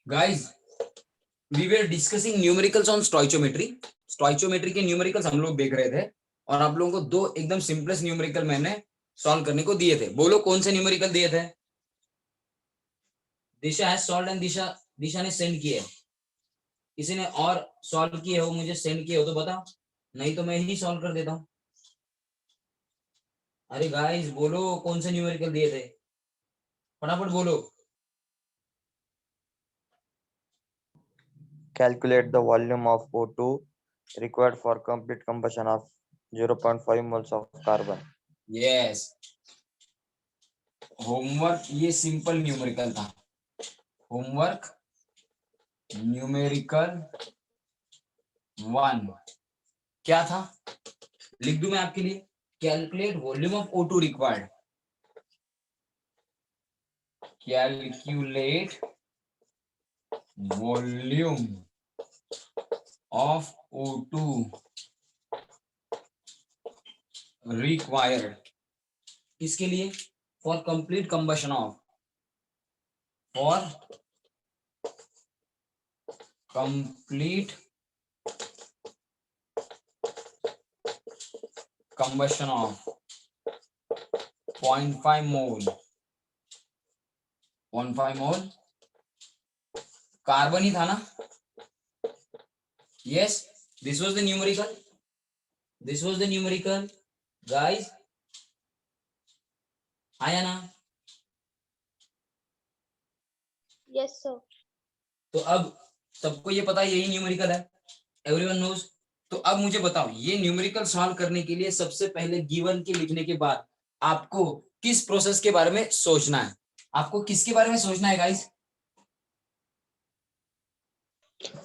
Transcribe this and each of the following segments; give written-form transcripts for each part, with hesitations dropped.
Guys we were discussing numericals on stoichiometry. Stoichiometry के numericals हम लोग देख रहे थे और आप लोगों को दो एकदम सिंपलेस्ट न्यूमेरिकल मैंने सॉल्व करने को दिए थे। बोलो कौन से न्यूमेरिकल दिए थे? दिशा है सॉल्व एंड दिशा ने सेंड किए। किसी ने और सॉल्व किए हो, मुझे सेंड किए हो तो बताओ, नहीं तो मैं ही सॉल्व कर देता हूँ। अरे गाइस बोलो कौन से न्यूमेरिकल दिए थे, फटाफट बोलो। Calculate the volume of O2 required for complete combustion of 0.5 moles of carbon. Yes, homework ये सिंपल न्यूमेरिकल था। होमवर्क न्यूमेरिकल 1 क्या था, लिख दूं मैं आपके लिए। Calculate volume of O2 required. Calculate volume of O2 required किसके लिए? For complete combustion of, for complete combustion of 0.5 mole, 0.5 mole carbon ही था ना? Yes, this was the numerical, this was the numerical guys, आया ना? Yes sir. तो अब सबको ये पता है यही न्यूमेरिकल है, एवरीवन नोज। तो अब मुझे बताओ ये न्यूमेरिकल सॉल्व करने के लिए सबसे पहले गिवन के लिखने के बाद आपको किस प्रोसेस के बारे में सोचना है? आपको किसके बारे में सोचना है guys?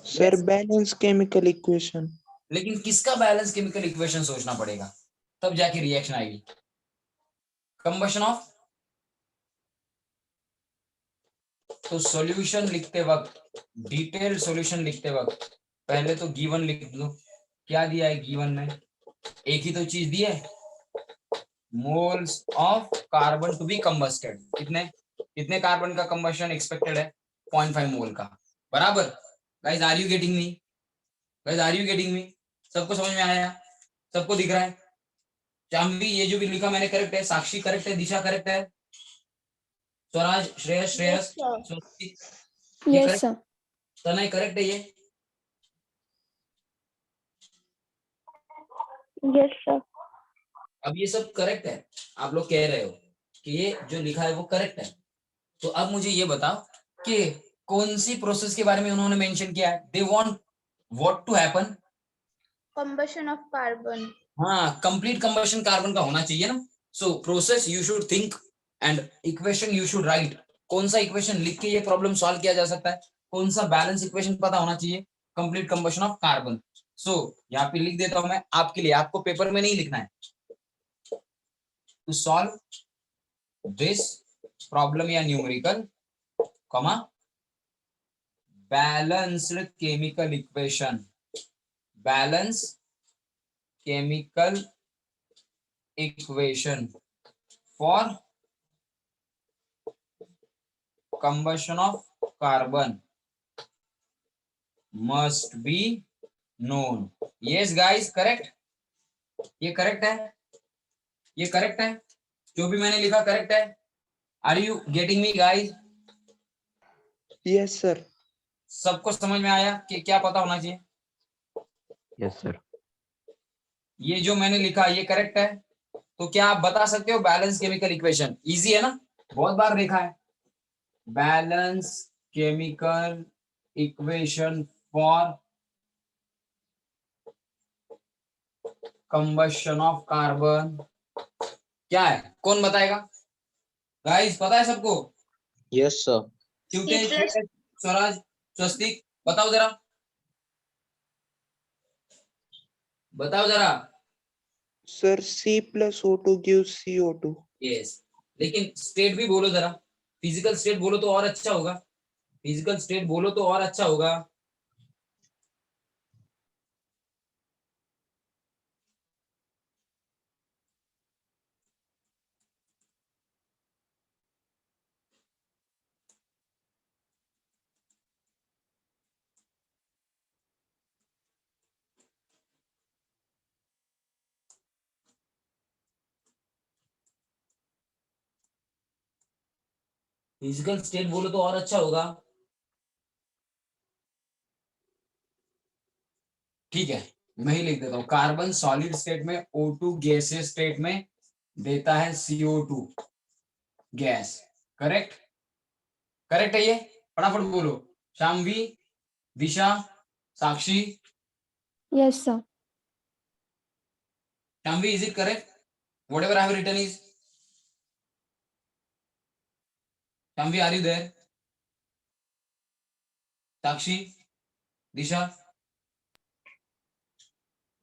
Sir balance chemical equation. लेकिन किसका बैलेंस केमिकल इक्वेशन सोचना पड़ेगा, तब जाके रिएक्शन आएगी। कंबशन ऑफ, तो सॉल्यूशन लिखते वक्त, डिटेल सॉल्यूशन लिखते वक्त पहले तो गिवन लिख दो। क्या दिया है गिवन में? एक ही तो चीज दी है, moles of carbon to be combusted. कितने कितने कार्बन का कंबशन एक्सपेक्टेड है? 0.5 मोल का, बराबर। Guys are you getting me? Guys are you getting me? सबको समझ में आया? सबको दिख रहा है? चांबी ये जो भी लिखा मैंने करेक्ट है? साक्षी करेक्ट है? दिशा करेक्ट है? स्वराज, श्रेयस, श्रेयस, ये यस करेक्ट? सर। तनय करेक्ट है ये? Yes sir. अब ये सब करेक्ट है, आप लोग कह रहे हो कि ये जो लिखा है वो करेक्ट है। तो अब मुझे ये बताओ कि कौन सी प्रोसेस के बारे में उन्होंने मेंशन किया है? They want what to happen? Combustion of carbon. हाँ, कंप्लीट कंबशन कार्बन का होना चाहिए ना। So process you should think and equation you should write. कौन सा इक्वेशन लिख के ये प्रॉब्लम सॉल्व किया जा सकता है? कौन सा बैलेंस इक्वेशन पता होना चाहिए? Complete combustion of carbon. So यहाँ पे लिख देता हूं मैं आपके लिए, आपको पेपर में नहीं लिखना है। टू सॉल्व दिस प्रॉब्लम या numerical, comma, balanced chemical equation, balance chemical equation for combustion of carbon must be known. Yes guys, correct? ये करेक्ट है? ये करेक्ट है? जो भी मैंने लिखा करेक्ट है? Are you getting me guys? Yes sir. सबको समझ में आया कि क्या पता होना चाहिए? Yes, sir. ये जो मैंने लिखा ये करेक्ट है? तो क्या आप बता सकते हो बैलेंस केमिकल इक्वेशन? इजी है ना, बहुत बार देखा है। Balance chemical equation for combustion of carbon क्या है? कौन बताएगा? गाइस पता है सबको? Yes sir. स्वराज, स्वस्तिक, बताओ जरा, बताओ जरा। Sir C+O2 gives CO2। Yes, लेकिन स्टेट भी बोलो जरा, फिजिकल स्टेट बोलो तो और अच्छा होगा, फिजिकल स्टेट बोलो तो और अच्छा होगा। फिजिकल स्टेट बोलो तो और अच्छा होगा। ठीक है, मैं ही लिख देता हूँ, कार्बन सॉलिड स्टेट में, O2 गैसियस स्टेट में देता है CO2 गैस। करेक्ट, करेक्ट है ये? फटाफट बोलो, Shambhavi, Disha, Sakshi. Yes, sir. Shambhavi, is it correct? Whatever I have written is. Shambhavi, are you there? Sakshi, Disha,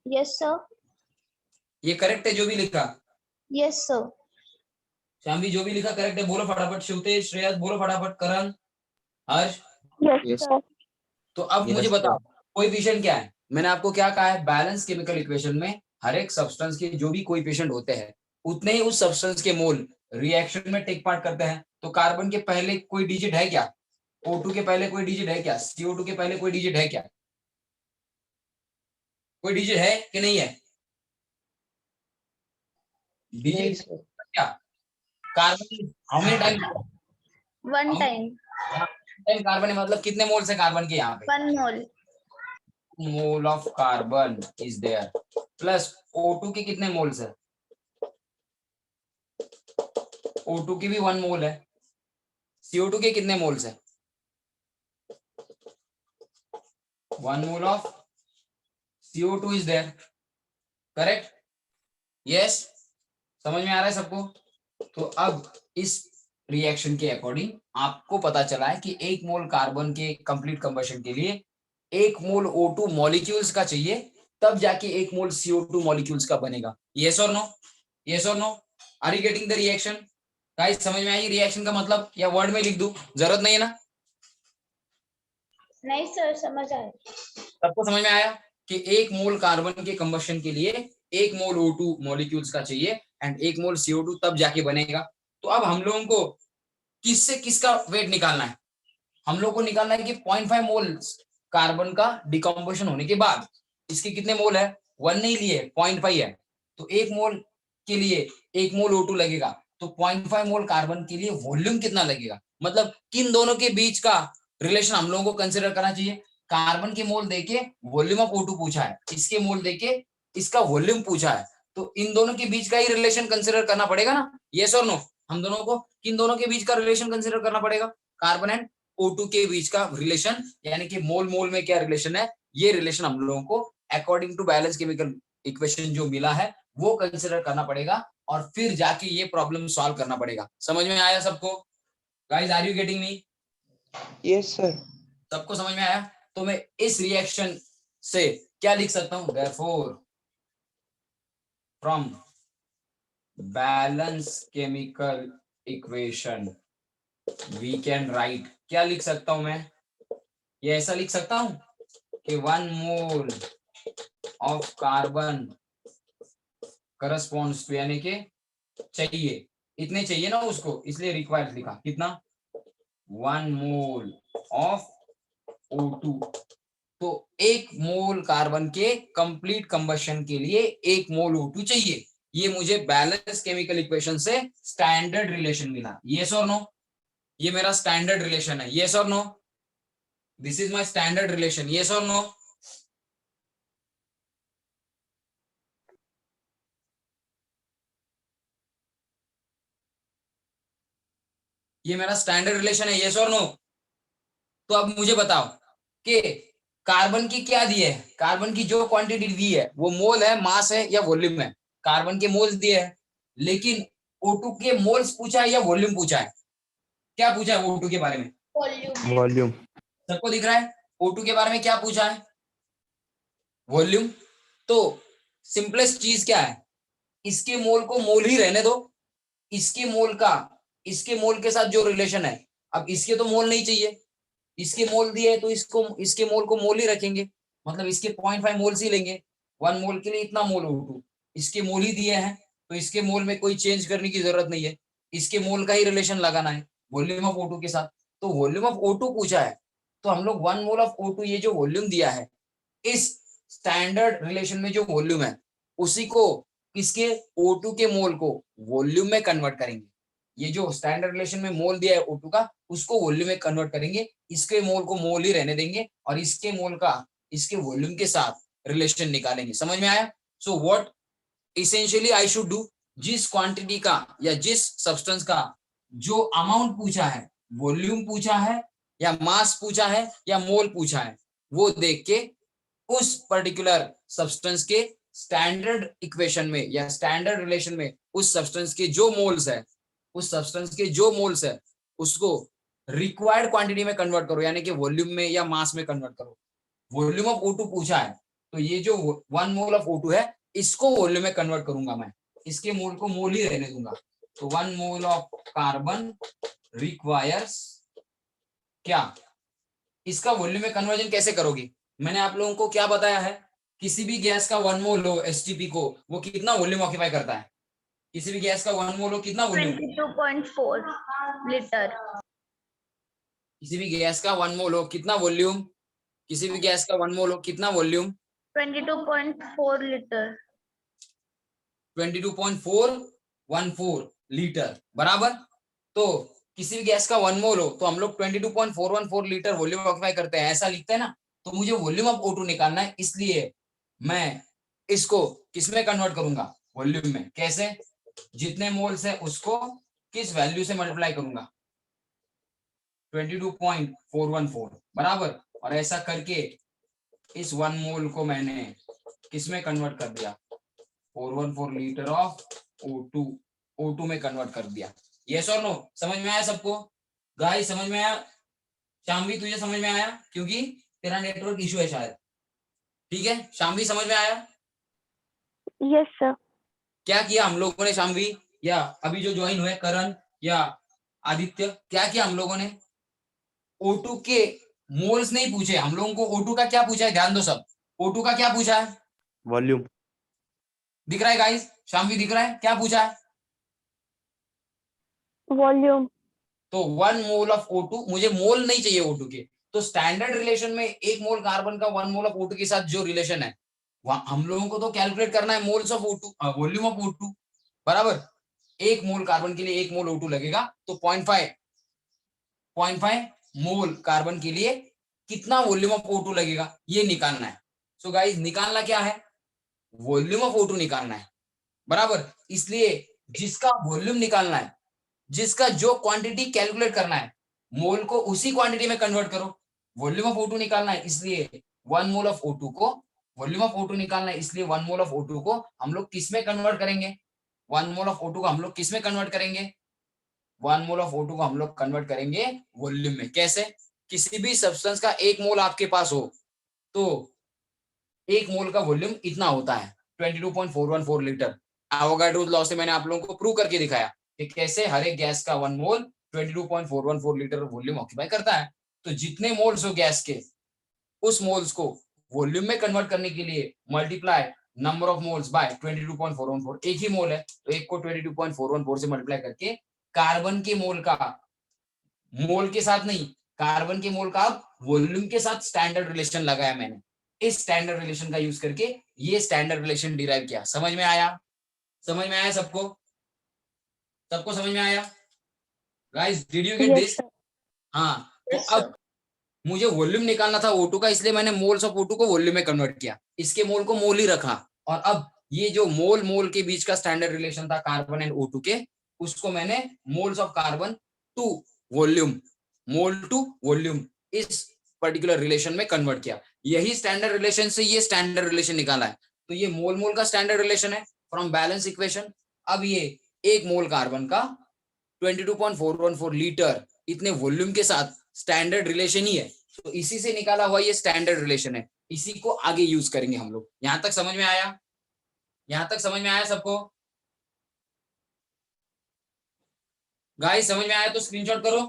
Yes, sir. ये करेक्ट है जो भी लिखा? Yes, sir. शामवी, जो भी लिखा करेक्ट है, बोलो फटाफट। शिवतेज, श्रेयस, बोलो फटाफट। करण, हर्ष। Yes, Yes. sir. तो अब Yes, मुझे sir. बताओ, कोएफिशिएंट क्या है? मैंने आपको क्या कहा है, बैलेंस केमिकल इक्वेशन में हर एक सब्सटेंस के जो भी कोएफिशिएंट होते हैं उतने ही उस सब्सटेंस के मोल रिएक्शन में टेक पार्ट करते हैं। तो कार्बन के पहले कोई डिजिट है क्या? O2 के पहले कोई डिजिट है क्या? CO2 के पहले कोई डिजिट है क्या? कोई डिजिट है कि नहीं है? नहीं डिजिट सर। क्या? Carbon how many time? One time. Time carbon है, मतलब कितने मोल्स है कार्बन के यहाँ पे? 1 mole. Mole of carbon is there, plus O2 के कितने मोल्स है? O2 की भी 1 मोल है। CO2 के कितने मोल्स है? 1 mole of CO2 is there. Correct? Yes, समझ में आ रहा है सबको? तो अब इस रिएक्शन के अकॉर्डिंग आपको पता चला है कि 1 मोल कार्बन के कंप्लीट कंबशन के लिए 1 मोल O2 मॉलिक्यूल्स का चाहिए, तब जाके 1 मोल CO2 मॉलिक्यूल्स का बनेगा। यस और नो? यस और no? Are you getting the reaction? Guys, समझ में आई रिएक्शन का मतलब, या वर्ड में लिख दूं? जरूरत नहीं है ना? नहीं सर, समझ आया। सबको समझ में आया कि 1 मोल कार्बन के कंबशन के लिए 1 मोल O2 मॉलिक्यूल्स का चाहिए एंड 1 मोल CO2 तब जाके बनेगा। तो अब हम लोगों को किससे किसका वेट निकालना है? हम लोग को निकालना है कि 0.5 मोल कार्बन का डिकम्पोजिशन होने के बाद इसके कितने मोल है? 1 नहीं लिए, 0.5 है। तो 1 मोल के लिए 1 मोल O2 लगेगा, तो 0.5 मोल कार्बन के लिए वॉल्यूम कितना लगेगा? मतलब किन दोनों के बीच का रिलेशन हम लोगों को कंसिडर करना चाहिए? कार्बन के मोल देके वॉल्यूम ऑफ O2 पूछा है, इसके मोल देके इसका वॉल्यूम पूछा है, तो इन दोनों के बीच का ही रिलेशन कंसिडर करना पड़ेगा ना? यस और नो? हम दोनों को किन दोनों के बीच का रिलेशन कंसिडर करना पड़ेगा? कार्बन एंड O2 के बीच का रिलेशन, यानी कि मोल मोल में क्या रिलेशन है, ये रिलेशन हम लोगों को according to balance chemical equation जो मिला है वो कंसिडर करना पड़ेगा और फिर जाके ये प्रॉब्लम सॉल्व करना पड़ेगा। समझ में आया सबको? Guys, are you getting me? Yes, sir. सबको समझ में आया? तो मैं इस रिएक्शन से क्या लिख सकता हूं? Therefore from balance chemical equation we can write, क्या लिख सकता हूं मैं? ये ऐसा लिख सकता हूं कि 1 mole of carbon corresponds to, यानी कि चाहिए, इतने चाहिए ना उसको, इसलिए रिक्वायर्ड लिखा। कितना? 1 मोल ऑफ O2। तो 1 मोल कार्बन के कंप्लीट कंबशन के लिए 1 मोल O2 चाहिए। ये मुझे बैलेंस केमिकल इक्वेशन से स्टैंडर्ड रिलेशन मिला। यस और नो? ये मेरा स्टैंडर्ड रिलेशन है। यस और no? This is my standard relation. Yes और नो? ये मेरा स्टैंडर्ड रिलेशन है। यस और नो? तो अब मुझे बताओ कि कार्बन की क्या दी है? कार्बन की जो क्वांटिटी दी है वो मोल है, मास है या वॉल्यूम है? कार्बन के मोल्स दिए हैं, लेकिन O2 के मोल्स पूछा है या वॉल्यूम पूछा है? क्या पूछा है O2 के बारे में? Volume. वॉल्यूम। सबको दिख रहा है? O2 के बारे में क्या पूछा है? वॉल्यूम। तो सिंपलेस्ट चीज क्या है, इसके मोल को मोल ही रहने दो, इसके मोल का इसके मोल के साथ जो रिलेशन है, अब इसके तो मोल नहीं चाहिए, इसके मोल दिए है तो इसके मोल को मोल ही रखेंगे, मतलब इसके 0.5 मोल्स ही लेंगे। 1 मोल के लिए इतना मोल O2, इसके मोल ही दिए हैं तो इसके मोल में कोई चेंज करने की जरूरत नहीं है, इसके मोल का ही रिलेशन लगाना है वॉल्यूम ऑफ O2 के साथ। तो वॉल्यूम ऑफ O2 पूछा है, तो हम लोग 1 मोल ऑफ O2 ये जो वॉल्यूम दिया है, इस स्टैंडर्ड रिलेशन में जो वॉल्यूम है उसी को इसके O2 के मोल को वॉल्यूम में कन्वर्ट करेंगे। ये जो स्टैंडर्ड रिलेशन में मोल दिया है O2 का, उसको वॉल्यूम में कन्वर्ट करेंगे, इसके मोल को मोल ही रहने देंगे और इसके मोल का इसके वॉल्यूम के साथ रिलेशन निकालेंगे। समझ में आया? So what essentially I should do, जिस क्वांटिटी का या जिस सब्सटेंस का जो अमाउंट पूछा है, वॉल्यूम पूछा है या मास पूछा है या मोल पूछा है, वो देख के उस पर्टिकुलर सब्सटेंस के स्टैंडर्ड इक्वेशन में या स्टैंडर्ड रिलेशन में उस सब्सटेंस के जो मोल्स है, उस सब्सटेंस के जो मोल्स है उसको रिक्वायर्ड क्वांटिटी में कन्वर्ट करो, यानी कि वॉल्यूम में या मास में कन्वर्ट करो। वॉल्यूम ऑफ O2 पूछा है, तो ये जो 1 मोल ऑफ O2 है इसको वॉल्यूम में कन्वर्ट करूंगा मैं, इसके मोल को मोल ही रहने दूंगा। तो 1 मोल ऑफ कार्बन रिक्वायर्स क्या, इसका वॉल्यूम में कन्वर्जन कैसे करोगे? मैंने आप लोगों को क्या बताया है, किसी भी गैस का 1 मोल हो एसटीपी को, वो कितना वॉल्यूम ऑक्यूपाई करता है? किसी भी गैस का 1 मोल हो कितना वॉल्यूम? 22.4 लीटर। किसी भी गैस का 1 मोल हो कितना वॉल्यूम? किसी भी गैस का 1 मोल हो कितना वॉल्यूम? 22.4 लीटर। 22.414 लीटर, बराबर। तो किसी भी गैस का 1 मोल हो तो हम लोग 22.414 लीटर वॉल्यूम ऑक्यूपाई करते हैं, ऐसा लिखते हैं ना। तो मुझे वॉल्यूम ऑफ O2 निकालना है, इसलिए मैं इसको किसमें कन्वर्ट करूंगा? वॉल्यूम में। कैसे? जितने मोल्स है उसको किस वैल्यू से मल्टीप्लाई करूंगा? 22.414, बराबर। और ऐसा करके इस 1 मोल को मैंने किसमें कन्वर्ट कर दिया? 414 लीटर ऑफ O2 में कन्वर्ट कर दिया। यस और नो? समझ में आया सबको? गाइस समझ में आया? शामवी तुझे समझ में आया? क्योंकि तेरा नेटवर्क इशू है शायद। ठीक है शामवी, समझ में आया? Yes sir. क्या किया हम लोगों ने शामवी, या अभी जो ज्वाइन हुए करण या आदित्य, क्या किया हम लोगों ने? O2 के मोल्स नहीं पूछे हम लोगों को, O2 का क्या पूछा है? ध्यान दो सब, O2 का क्या पूछा है? वॉल्यूम। दिख रहा है गाइस? शामवी दिख रहा है? क्या पूछा है? वॉल्यूम। तो 1 मोल ऑफ O2, मुझे मोल नहीं चाहिए O2 के, तो स्टैंडर्ड रिलेशन में 1 मोल कार्बन का 1 मोल ऑफ O2 के साथ जो रिलेशन है, हम लोगों को तो कैलकुलेट करना है moles of O2, volume of O2, बराबर। 1 मोल कार्बन के लिए 1 मोल O2 लगेगा, तो 0.5 मोल कार्बन के लिए कितना वॉल्यूम ऑफ O2 लगेगा, ये निकालना है। सो गाइस निकालना क्या है? वॉल्यूम ऑफ O2 निकालना है, बराबर। इसलिए जिसका वॉल्यूम निकालना है, जिसका जो क्वांटिटी कैलकुलेट करना है, मोल को उसी क्वांटिटी में कन्वर्ट करो। वॉल्यूम ऑफ O2 निकालना है, इसलिए 1 मोल ऑफ O2 को, वॉल्यूम ऑफ O2 निकालना है, इसलिए 1 मोल ऑफ O2 को हम लोग किस में कन्वर्ट करेंगे? 1 मोल ऑफ O2 को हम लोग किस में कन्वर्ट करेंगे? 1 मोल ऑफ O2 को हम लोग कन्वर्ट करेंगे वॉल्यूम में। कैसे? किसी भी सब्सटेंस का 1 मोल आपके पास हो तो 1 मोल का वॉल्यूम इतना होता है 22.414 लीटर। एवोगाड्रो लॉ से मैंने आप लोगों को प्रूव करके दिखाया कि कैसे हर एक गैस का 1 मोल 22.414 लीटर वॉल्यूम ऑक्यूपाई करता है। तो जितने मोल्स हो गैस के, उस मोल्स को वॉल्यूम में कन्वर्ट करने के लिए multiply number of moles bye 22.414। एक ही मोल है तो एक को 22.414 से मल्टीप्लाई करके कार्बन के मोल का, मोल के साथ नहीं, कार्बन के मोल का वॉल्यूम के साथ स्टैंडर्ड रिलेशन लगाया मैंने। इस स्टैंडर्ड रिलेशन का यूज करके ये स्टैंडर्ड रिलेशन डिराइव किया। समझ में आया? समझ में आया सबको? सबको समझ में आया? Guys did you get this? हाँ। तो Yes, sir. अब मुझे वॉल्यूम निकालना था O2 का, इसलिए मैंने मोल्स ऑफ O2 को वॉल्यूम में कन्वर्ट किया, इसके मोल को मोल ही रखा। और अब ये जो मोल मोल के बीच का स्टैंडर्ड रिलेशन था कार्बन एंड O2 के, उसको मैंने moles of carbon to volume, mole to volume, इस पर्टिकुलर रिलेशन में कन्वर्ट किया। यही स्टैंडर्ड रिलेशन से ये स्टैंडर्ड रिलेशन निकाला है। तो ये मोल मोल का स्टैंडर्ड रिलेशन है फ्रॉम बैलेंस इक्वेशन। अब ये 1 मोल कार्बन का 22.414 लीटर इतने वॉल्यूम के साथ स्टैंडर्ड रिलेशन ही है, तो इसी से निकाला हुआ ये स्टैंडर्ड रिलेशन है, इसी को आगे यूज करेंगे हम लोग। यहां तक समझ में आया? यहां तक समझ में आया सबको? गाइस समझ में आया तो स्क्रीनशॉट करो।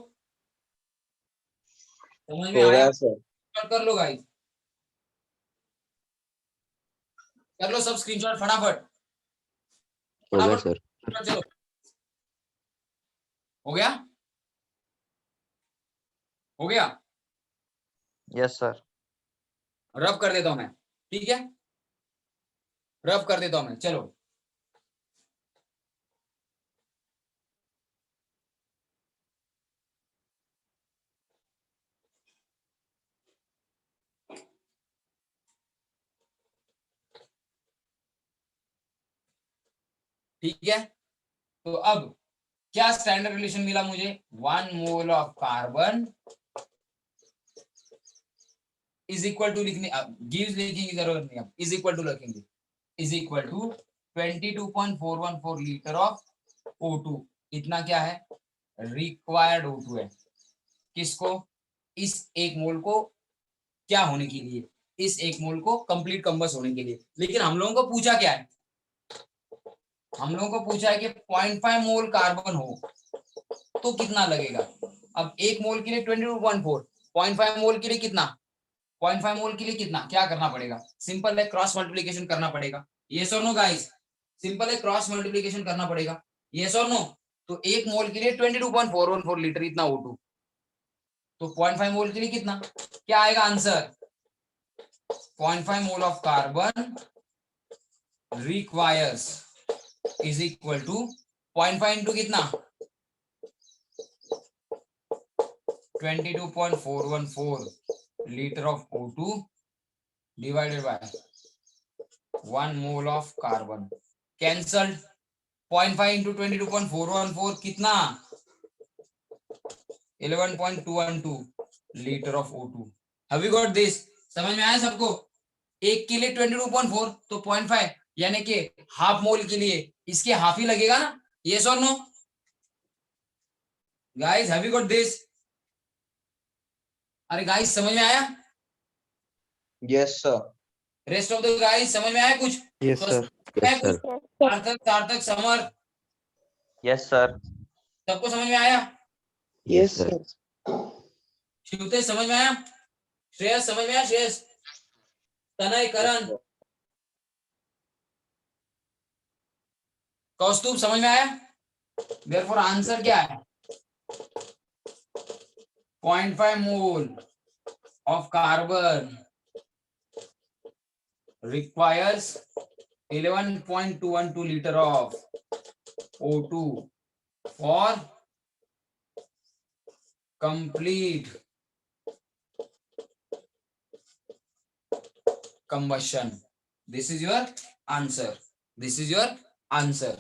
समझ में हो रहा आया? है सर। स्क्रीनशॉट कर लो गाइस, कर लो सब स्क्रीनशॉट फटाफट हो गया फटाफट। सर। चलो हो गया? हो गया? Yes sir. रब कर देता हूं मैं, ठीक है? रब कर देता हूं मैं, चलो। ठीक है, तो अब क्या स्टैंडर्ड रिलेशन मिला मुझे, 1 mole of carbon is equal to, लिखने गिव्स लिखने की जरूरत नहीं, इज इक्वल टू लिखेंगे, is equal to 22.414 litre of O2। इतना क्या है, रिक्वायर्ड O2 है, किसको, इस एक मोल को क्या होने के लिए, इस एक मोल को कंप्लीट कंबस होने के लिए। लेकिन हम लोगों को पूछा क्या है, हम लोगों को पूछा है कि 0.5 मोल कार्बन हो तो कितना लगेगा। अब एक मोल के लिए 22.4, 0.5 मोल के लिए कितना, 0.5 मोल के लिए कितना, क्या करना पड़ेगा, सिंपल है, क्रॉस मल्टीप्लिकेशन करना पड़ेगा। यस और नो गाइस, सिंपल है, क्रॉस मल्टीप्लिकेशन करना पड़ेगा। यस और नो, तो एक मोल के लिए 22.414 लीटर इतना O2, तो 0.5 मोल के लिए कितना, क्या आएगा answer, 0.5 mole of carbon requires is equal to 0.5 into कितना, 22.414 litre of O2 divided by 1 mole of carbon, cancelled, 0.5 into 22.414 कितना, 11.212 litre of O2। Have you got this, समझ में आया सबको, एक के लिए 22.4 तो 0.5 यानी कि हाफ मोल के लिए इसके हाफ ही लगेगा ना, यस और no guys, have you got this, अरे गाइस समझ में आया, Yes, sir. Rest of the guys समझ में आया कुछ, Yes, तो sir. Yes, sir. सार्थक सार्थक समर Yes, sir. सबको समझ में आया, Yes, Yes, sir. sir. Shivtej समझ में आया, श्रेयस समझ में आया, श्रेयस, तनय, करण, कौस्तुभ समझ में आया, देयरफॉर आंसर क्या है, 0.5 मोल of carbon requires 11.212 liter of O2 for complete combustion. This is your answer. This is your answer.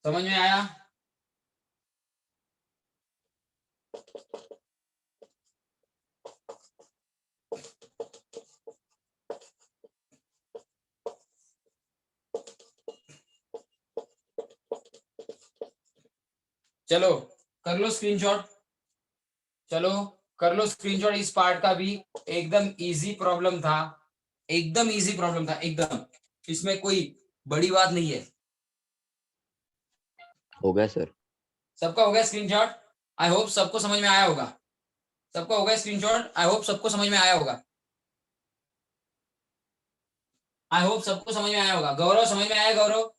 समझ में आया, चलो कर लो स्क्रीनशॉट, चलो कर लो स्क्रीनशॉट, इस पार्ट का भी एकदम इजी प्रॉब्लम था, एकदम इजी प्रॉब्लम था एकदम, इसमें कोई बड़ी बात नहीं है। हो गया सर। सबका हो गया स्क्रीनशॉट, आई होप सबको समझ में आया होगा, सबका हो गया स्क्रीनशॉट, आई होप सबको समझ में आया होगा, आई होप सबको समझ में आया होगा। गौरव समझ में आया, गौरव,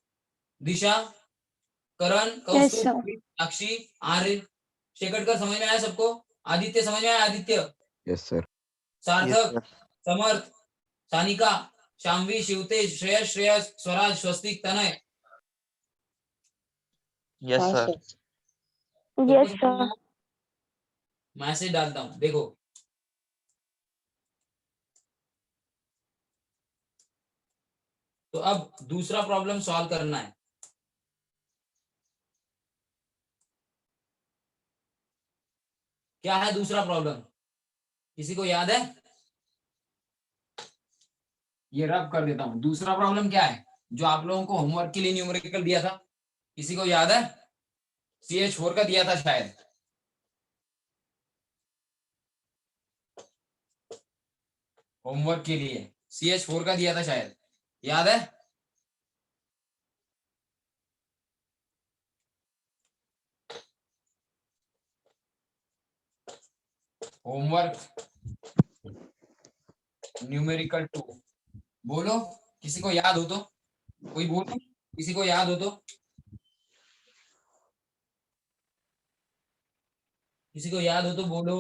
दिशा, करण, Yes, कौस्तुभ, sir. साक्षी, आर्य, शेखटकर समझ में आया सबको, आदित्य समझ में आया, आदित्य, यस सर। Yes, सार्थक, sir. समर्थ, सानिका, शाम्वी, शिवतेज, श्रेयस, श्रेयस, स्वराज, स्वस्तिक, तनय, Yes, हाँ, sir. sir. Yes, sir. Message डालता हूं देखो, तो अब दूसरा प्रॉब्लम सॉल्व करना है। क्या है दूसरा प्रॉब्लम, किसी को याद है, ये रब कर देता हूं, दूसरा प्रॉब्लम क्या है जो आप लोगों को होमवर्क के लिए न्यूमेरिकल दिया था, किसी को याद है, CH4 का दिया था शायद, होमवर्क के लिए CH4 का दिया था शायद, याद है, होमवर्क न्यूमेरिकल 2, बोलो किसी को याद हो तो, कोई बोलो किसी को याद हो तो, किसी को याद हो तो बोलो,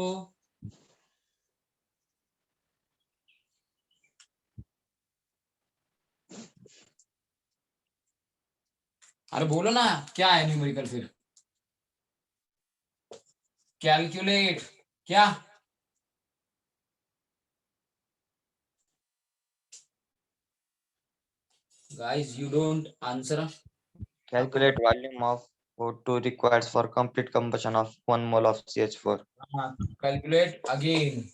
अरे बोलो ना क्या है न्यूमेरिकल, फिर कैलकुलेट, क्या, guys you don't answer, Calculate volume of O2 required for complete combustion of 1 mole of CH4. Calculate again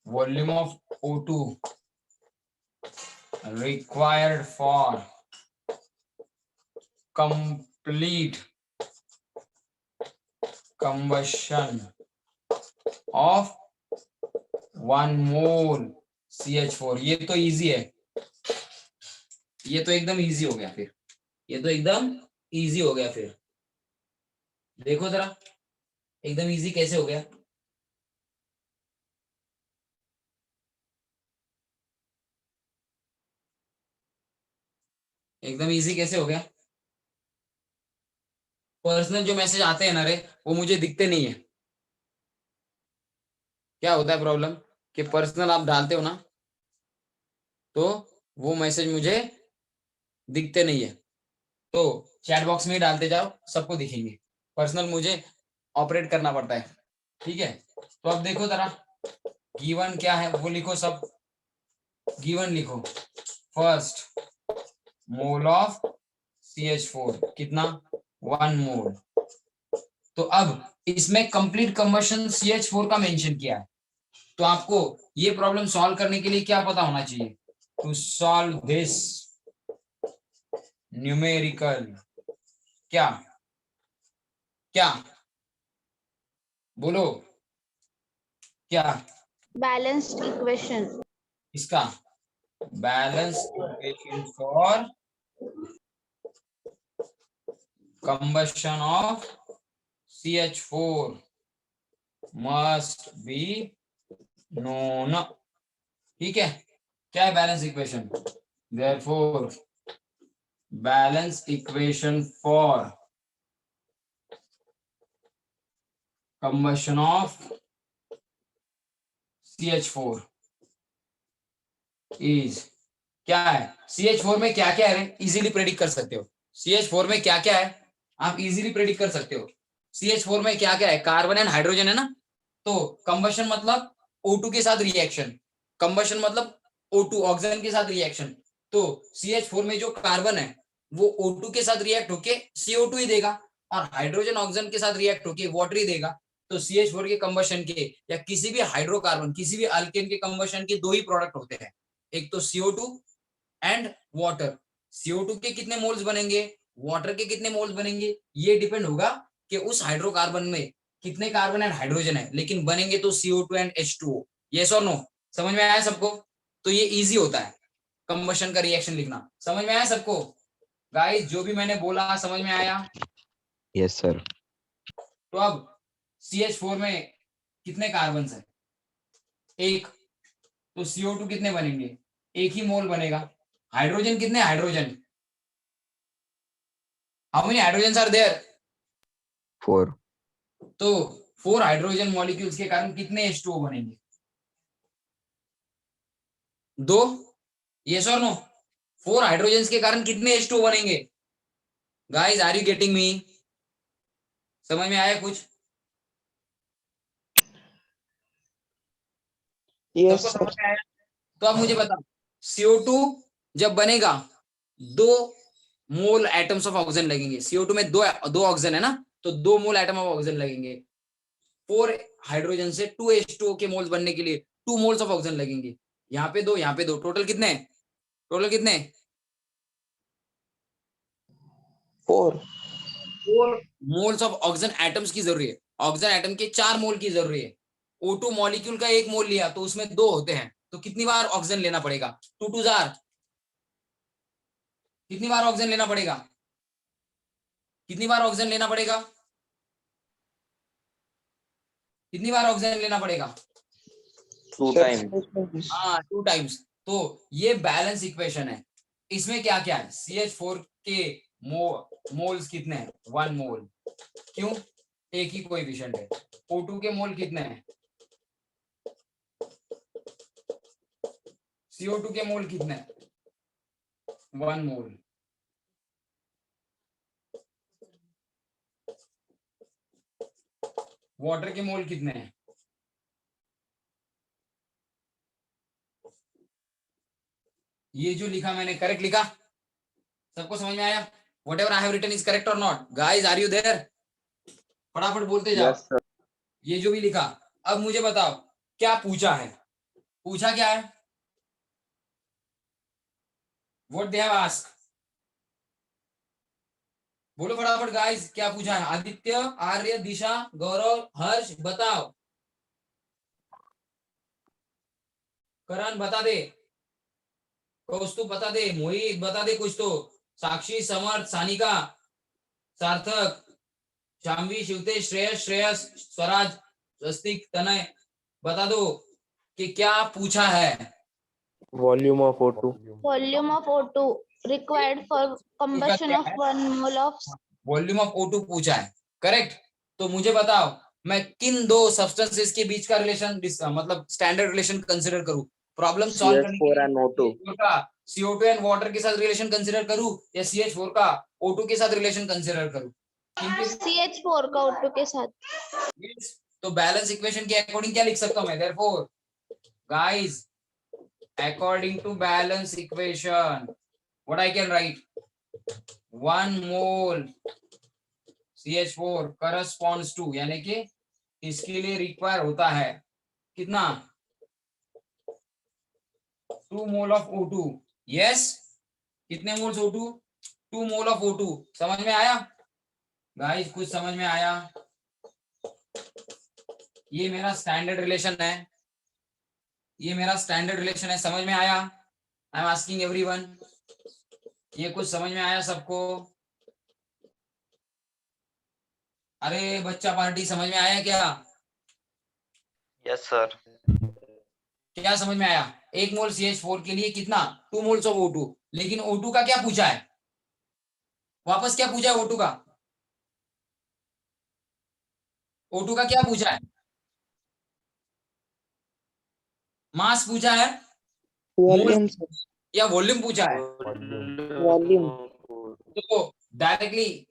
volume of O2 required for complete combustion of 1 mole CH4। ये तो इजी है, ये तो एकदम easy हो गया। फिर ये तो एकदम इजी हो गया। फिर देखो जरा एकदम इजी कैसे हो गया। एकदम इजी कैसे हो गया। पर्सनल जो मैसेज आते हैं ना रे, वो मुझे दिखते नहीं है। क्या होता है प्रॉब्लम कि पर्सनल आप डालते हो ना, तो वो मैसेज मुझे दिखते नहीं है। तो चैट बॉक्स में ही डालते जाओ, सबको दिखेंगे। पर्सनल मुझे ऑपरेट करना पड़ता है, ठीक है। तो अब देखो जरा गिवन क्या है वो लिखो सब। गिवन लिखो, फर्स्ट मोल ऑफ CH4 कितना, 1 मोल। तो अब इसमें कंप्लीट कंबशन CH4 का मेंशन किया है। तो आपको ये प्रॉब्लम सॉल्व करने के लिए क्या पता होना चाहिए, टू सॉल्व दिस न्यूमेरिकल क्या क्या बोलो क्या, बैलेंस्ड इक्वेशन। इसका balance equation for combustion of CH4 must be known। ठीक है, क्या है balance equation. therefore balance equation for combustion of CH4 is क्या है। CH4 में क्या क्या है इजीली प्रेडिक्ट कर सकते हो। CH4 में क्या क्या है आप इजीली प्रेडिक्ट कर सकते हो। CH4 में क्या क्या है, कार्बन एंड हाइड्रोजन है ना। तो कंबशन मतलब O2 के साथ रिएक्शन, कंबशन मतलब O2 ऑक्सीजन के साथ रिएक्शन। तो CH4 में जो कार्बन है वो O2 के साथ रिएक्ट होके CO2 ही देगा, और हाइड्रोजन ऑक्सीजन के साथ रिएक्ट होके वाटर ही देगा। तो CH4 के कंबशन के या किसी भी हाइड्रोकार्बन किसी भी अल्केन के कंबशन के दो ही प्रोडक्ट होते हैं, एक तो CO2 एंड वाटर। CO2 के कितने मोल्स बनेंगे, वाटर के कितने मोल्स बनेंगे, ये डिपेंड होगा कि उस हाइड्रोकार्बन में कितने कार्बन एंड हाइड्रोजन है, लेकिन बनेंगे तो CO2 एंड H2O। यस और नो, समझ में आया सबको। तो ये इजी होता है कंबशन का रिएक्शन लिखना। समझ में आया सबको गाइस, जो भी मैंने बोला समझ में आया। Yes sir. तो अब CH4 में कितने कार्बन है, एक। तो CO2 कितने बनेंगे, एक ही मोल बनेगा। हाइड्रोजन कितने, hydrogen how many hydrogen are there, 4। तो 4 हाइड्रोजन मॉलिक्यूल्स के कारण कितने H2O बनेंगे, 2। यस और नो, 4 हाइड्रोजन के कारण कितने H2O बनेंगे। Guys are you getting me, समझ में आया कुछ। Yes, सबको sir. समझ में आया। तो अब मुझे बताओ CO2 जब बनेगा 2 मोल एटम्स ऑफ ऑक्सीजन लगेंगे। CO2 में दो ऑक्सीजन है ना, तो 2 मोल एटम ऑफ ऑक्सीजन लगेंगे। 4 हाइड्रोजन से 2 H2O के मोल्स बनने के लिए 2 मोल्स ऑफ ऑक्सीजन लगेंगे। यहाँ पे 2 यहाँ पे 2, टोटल कितने, टोटल कितने 4. 4 मोल्स ऑफ ऑक्सीजन एटम्स की जरूरी है। ऑक्सीजन एटम के 4 मोल की जरूरी है। O2 मॉलिक्यूल का 1 मोल लिया तो उसमें 2 होते हैं, तो कितनी बार ऑक्सीजन लेना पड़ेगा, 2 2 जार, कितनी बार ऑक्सीजन लेना पड़ेगा, कितनी बार ऑक्सीजन लेना पड़ेगा, कितनी बार ऑक्सीजन लेना पड़ेगा, 2 Sir, times. हाँ 2 टाइम्स। तो ये बैलेंस इक्वेशन है। इसमें क्या क्या है, CH4 के मोल्स कितने हैं, 1 मोल, क्यों, एक ही कोएफिशिएंट है। O2 के मोल कितने हैं, CO2 के मोल कितने हैं, 1 मोल। वाटर के मोल कितने हैं, ये जो लिखा मैंने करेक्ट लिखा, सबको समझ में आया। Whatever I have written is correct or not? Guys, are you there? फटाफट बोलते जाओ। Yes, sir. ये जो भी लिखा, अब मुझे बताओ क्या पूछा है? पूछा क्या है? What they have asked? बोलो फटाफट गाइस, क्या पूछा है? आदित्य, आर्य, दिशा, गौरव, हर्ष, बताओ। करण बता दे, कौस्तुभ बता दे, मोहित बता दे कुछ तो, साक्षी, समर्थ, सानिका, सार्थक, शाम्वी, शिवतेज, श्रेयस, श्रेयस, स्वराज, स्वस्तिक, तनय, बता दो कि क्या पूछा है। Volume of O2. Volume of O2 required for combustion of 1 mole of volume of O2 पूछा है, करेक्ट। तो मुझे बताओ मैं किन दो सब्सटेंसेस के बीच का रिलेशन मतलब स्टैंडर्ड रिलेशन कंसीडर करूं? प्रॉब्लम सॉल्व करने के CH4 and O2. लिए का CO2 एंड वाटर के साथ रिलेशन कंसीडर करूं या CH4 का O2 के साथ रिलेशन कंसीडर करूं? CH4 का O2 के साथ। Yes. तो बैलेंस इक्वेशन के अकॉर्डिंग क्या लिख सकता हूं मैं? Therefore guys, according to balance equation, what I can write? 1 mole CH4 corresponds to, यानी कि इसके लिए रिक्वायर होता है कितना? 2 मोल ऑफ O2। यस, कितने moles O2? 2 mole of O2। समझ में आया गाइस? कुछ समझ में आया? ये मेरा स्टैंडर्ड रिलेशन है, ये मेरा स्टैंडर्ड रिलेशन है। समझ में आया? आई एम आस्किंग एवरीवन, ये कुछ समझ में आया सबको? अरे बच्चा पार्टी, समझ में आया क्या? Yes, sir. क्या समझ में आया? 1 मोल CH4 के लिए कितना? 2 मोल्स ऑफ O2। लेकिन O2 का क्या पूछा है? वापस क्या पूछा है O2 का? O2 का क्या पूछा है? मास पूछा है Volume, sir. या वॉल्यूम पूछा है? Volume. तो डायरेक्टली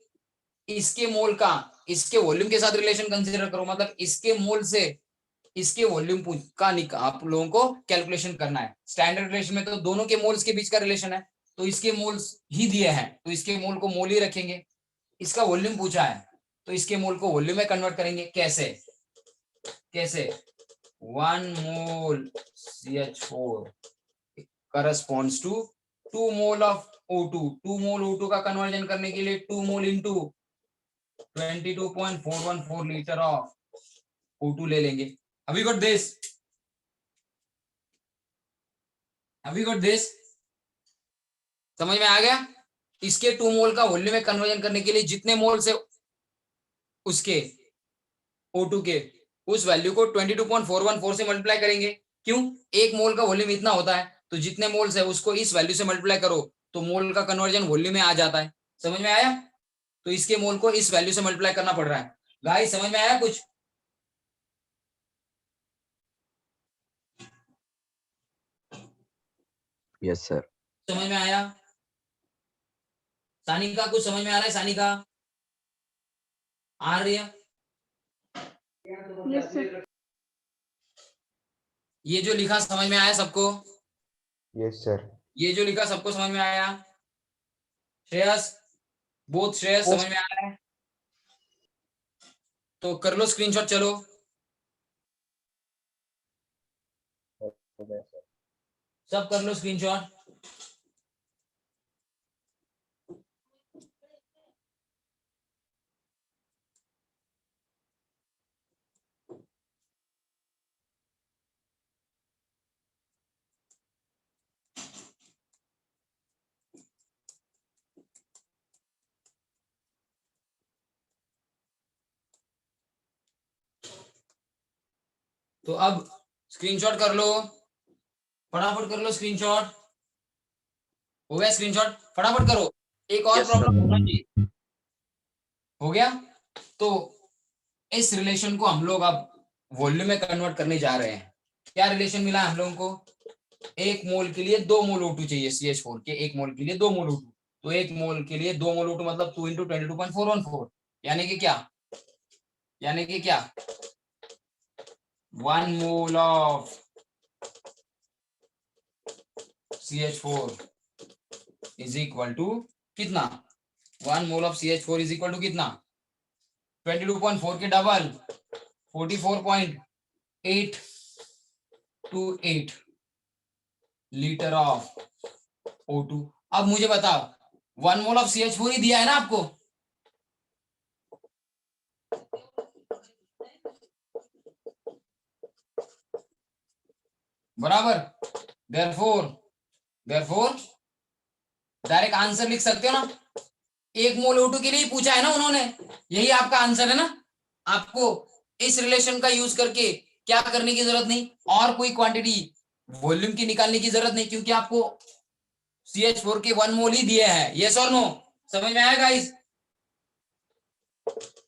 इसके मोल का इसके वॉल्यूम के साथ रिलेशन कंसीडर करो, मतलब इसके मोल से इसके वॉल्यूम का आप लोगों को कैलकुलेशन करना है। स्टैंडर्ड रिलेशन में तो दोनों के मोल्स के बीच का रिलेशन है, तो इसके मोल्स ही दिए हैं तो इसके मोल को मोल ही रखेंगे। इसका वॉल्यूम पूछा है तो इसके मोल को वॉल्यूम में कन्वर्ट करेंगे। कैसे? कैसे? 1 मोल CH4 corresponds to 2 mole of O2। 2 mole O2 का कन्वर्जन करने के लिए 2 mole into 22.414 litre of O2 ले लेंगे। Have you got this? Have you got this? समझ में आ गया? इसके 2 मोल का वॉल्यूम में कन्वर्जन करने के लिए जितने मोल से उसके O2 के उस वैल्यू को 22.414 से मल्टीप्लाई करेंगे। क्यों? 1 मोल का वॉल्यूम इतना होता है, तो जितने मोल्स है उसको इस वैल्यू से मल्टीप्लाई करो तो मोल का कन्वर्जन वॉल्यूम में आ जाता है। समझ में आया? तो इसके मोल को इस वैल्यू से मल्टीप्लाई करना पड़ रहा है। गाइस समझ में आया कुछ? Yes, sir. समझ में आया? सानिका कुछ समझ में आ रहा है? सानिका, आर्य, Yes, sir. ये जो लिखा समझ में आया सबको? Yes, sir. ये जो लिखा सबको समझ में आया? श्रेयस, बोथ श्रेयस समझ में आ रहा है? तो कर लो स्क्रीनशॉट। चलो सब कर लो स्क्रीनशॉट। तो अब स्क्रीनशॉट कर लो, फटाफट कर लो स्क्रीनशॉट। हो गया स्क्रीनशॉट? फटाफट करो, एक और Yes, प्रॉब्लम होना चाहिए। हो गया? तो इस रिलेशन को हम लोग अब वॉल्यूम में कन्वर्ट करने जा रहे हैं। क्या रिलेशन मिला हम लोगों को? 1 मोल के लिए 2 मोल O2 चाहिए। CH4 के 1 मोल के लिए 2 मोल O2, तो 1 मोल के लिए 2 मोल O2 मतलब 2 × 22.414, यानी कि क्या? यानी कि क्या? 1 mole of CH4 is equal to कितना? 1 mole of CH4 is equal to कितना 22.4 के डबल 44.828 लीटर ऑफ O2। अब मुझे बताओ 1 मोल ऑफ CH4 ही दिया है ना आपको, बराबर। देयरफॉर डायरेक्ट आंसर लिख सकते हो ना, 1 मोल O2 के लिए ही पूछा है ना उन्होंने, यही आपका आंसर है ना। आपको इस रिलेशन का यूज करके क्या करने की जरूरत नहीं, और कोई क्वांटिटी वॉल्यूम की निकालने की जरूरत नहीं, क्योंकि आपको CH4 के 1 मोल ही दिए हैं। यस और नो, समझ में आया गाइस?